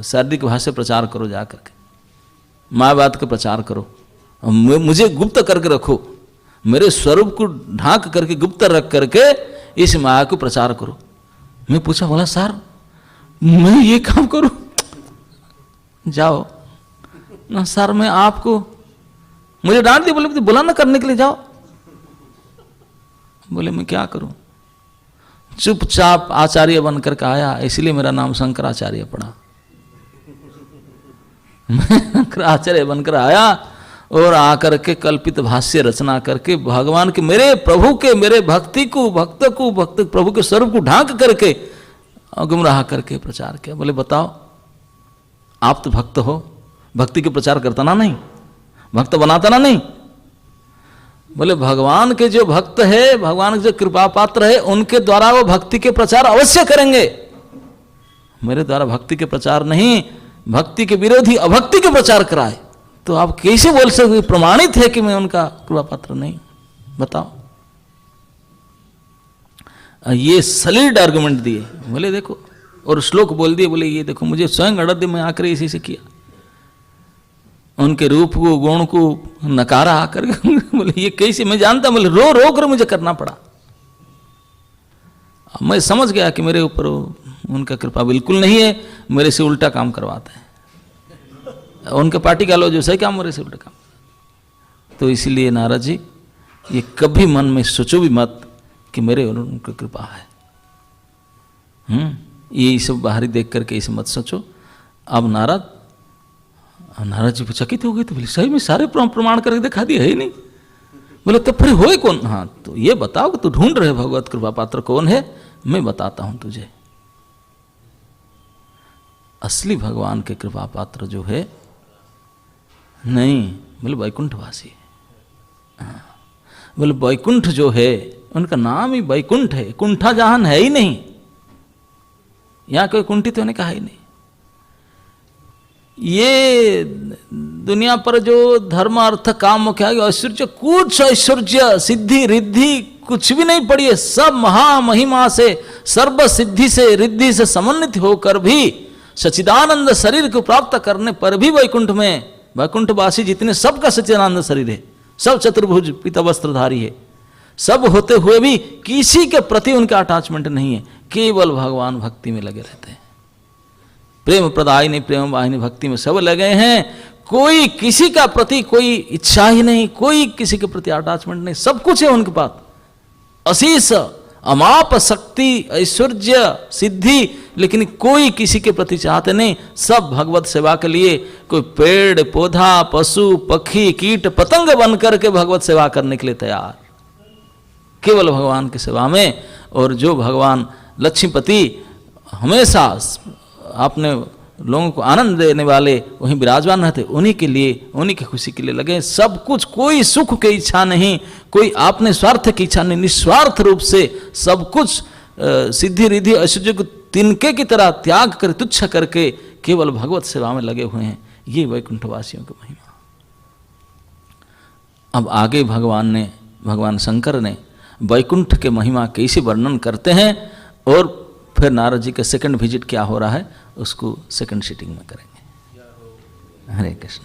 शारीरिक भाष्य प्रचार करो, जा करके मायावाद का प्रचार करो, मुझे गुप्त करके रखो, मेरे स्वरूप को ढांक करके गुप्त रख करके इस माया को प्रचार करो। मैं पूछा, बोला सर मैं ये काम करूं? जाओ ना सर, मैं आपको, मुझे डांट दी, बोले बुला ना करने के लिए जाओ। बोले मैं क्या करूं, चुपचाप आचार्य बनकर के आया, इसलिए मेरा नाम शंकराचार्य पड़ा। मैं शंकराचार्य बनकर आया और आकर के कल्पित भाष्य रचना करके भगवान के, मेरे प्रभु के, मेरे भक्ति को, भक्त प्रभु के स्वरूप को ढांक करके गुमराह करके प्रचार किया। बोले बताओ, आप तो भक्त हो, भक्ति के प्रचार करता ना नहीं, भक्त बनाता ना नहीं। बोले भगवान के जो भक्त है, भगवान के जो कृपा पात्र है, उनके द्वारा वो भक्ति के प्रचार अवश्य करेंगे, मेरे द्वारा भक्ति के प्रचार नहीं, भक्ति के विरोधी अभक्ति के प्रचार कराए। तो आप कैसे बोल सकते, प्रमाणित है कि मैं उनका कृपा पात्र नहीं? बताओ। ये सलीड आर्गुमेंट दिए, बोले देखो, और श्लोक बोल दिए, बोले ये देखो मुझे स्वयं अड़द में आकर इसी से किया। उनके रूप को गुण को नकारा आकर बोले ये कैसे, मैं जानता, बोले रो रो कर मुझे करना पड़ा। मैं समझ गया कि मेरे ऊपर उनका कृपा बिल्कुल नहीं है, मेरे से उल्टा काम करवाते हैं। उनके पार्टी का लो जो सही काम, मेरे से उल्टा काम। तो इसीलिए नारद जी ये कभी मन में सोचो भी मत कि मेरे और उनकी कृपा है। ये सब बाहरी देख करके इसे मत सोचो। अब नारद जी चकित हो गए, तो बोले सही में सारे प्रमाण करके दिखा दिए, है ही नहीं। बोले तो फिर होए कौन? हाँ तो ये बताओ कि तू ढूंढ रहे भगवत कृपा पात्र कौन है, मैं बताता हूं तुझे। असली भगवान के कृपा पात्र जो है नहीं, बोले वैकुंठवासी है। हाँ बोले वैकुंठ जो है उनका नाम ही वैकुंठ है, कुंठा जहान है ही नहीं, यहां कोई कुंठित होने का है ही नहीं। ये दुनिया पर जो धर्म अर्थ काम मुख्य ऐश्वर्य, कुछ ऐश्वर्य सिद्धि रिद्धि कुछ भी नहीं पड़ी है। सब महामहिमा से, सर्व सिद्धि से रिद्धि से समन्वित होकर भी सच्चिदानंद शरीर को प्राप्त करने पर भी वैकुंठ में, वैकुंठवासी जितने सबका सच्चिदानंद शरीर है, सब चतुर्भुज पीता वस्त्रधारी है, सब होते हुए भी किसी के प्रति उनका अटैचमेंट नहीं है, केवल भगवान भक्ति में लगे रहते हैं। प्रेम प्रदायिनी प्रेम वाहिनी भक्ति में सब लगे हैं, कोई किसी का प्रति कोई इच्छा ही नहीं, कोई किसी के प्रति अटैचमेंट नहीं, सब कुछ है उनके पास, अशीष अमाप शक्ति ऐश्वर्य सिद्धि, लेकिन कोई किसी के प्रति चाहते नहीं। सब भगवत सेवा के लिए, कोई पेड़ पौधा पशु पक्षी कीट पतंग बन करके भगवत सेवा करने के लिए तैयार, केवल भगवान की सेवा में। और जो भगवान लक्ष्मीपति हमेशा आपने लोगों को आनंद देने वाले वहीं विराजमान रहते, उन्हीं के लिए, उन्हीं की खुशी के लिए लगे सब कुछ। कोई सुख की इच्छा नहीं, कोई आपने स्वार्थ की इच्छा नहीं, निस्वार्थ रूप से सब कुछ सिद्धि रिद्धि ऐश्वर्य को तिनके की तरह त्याग कर तुच्छ करके केवल भगवत सेवा में लगे हुए हैं। ये वैकुंठवासियों की महिमा। अब आगे भगवान शंकर ने वैकुंठ के महिमा कैसे वर्णन करते हैं, और फिर नारद जी का सेकंड विजिट क्या हो रहा है उसको सेकंड सीटिंग में करेंगे। हरे कृष्ण।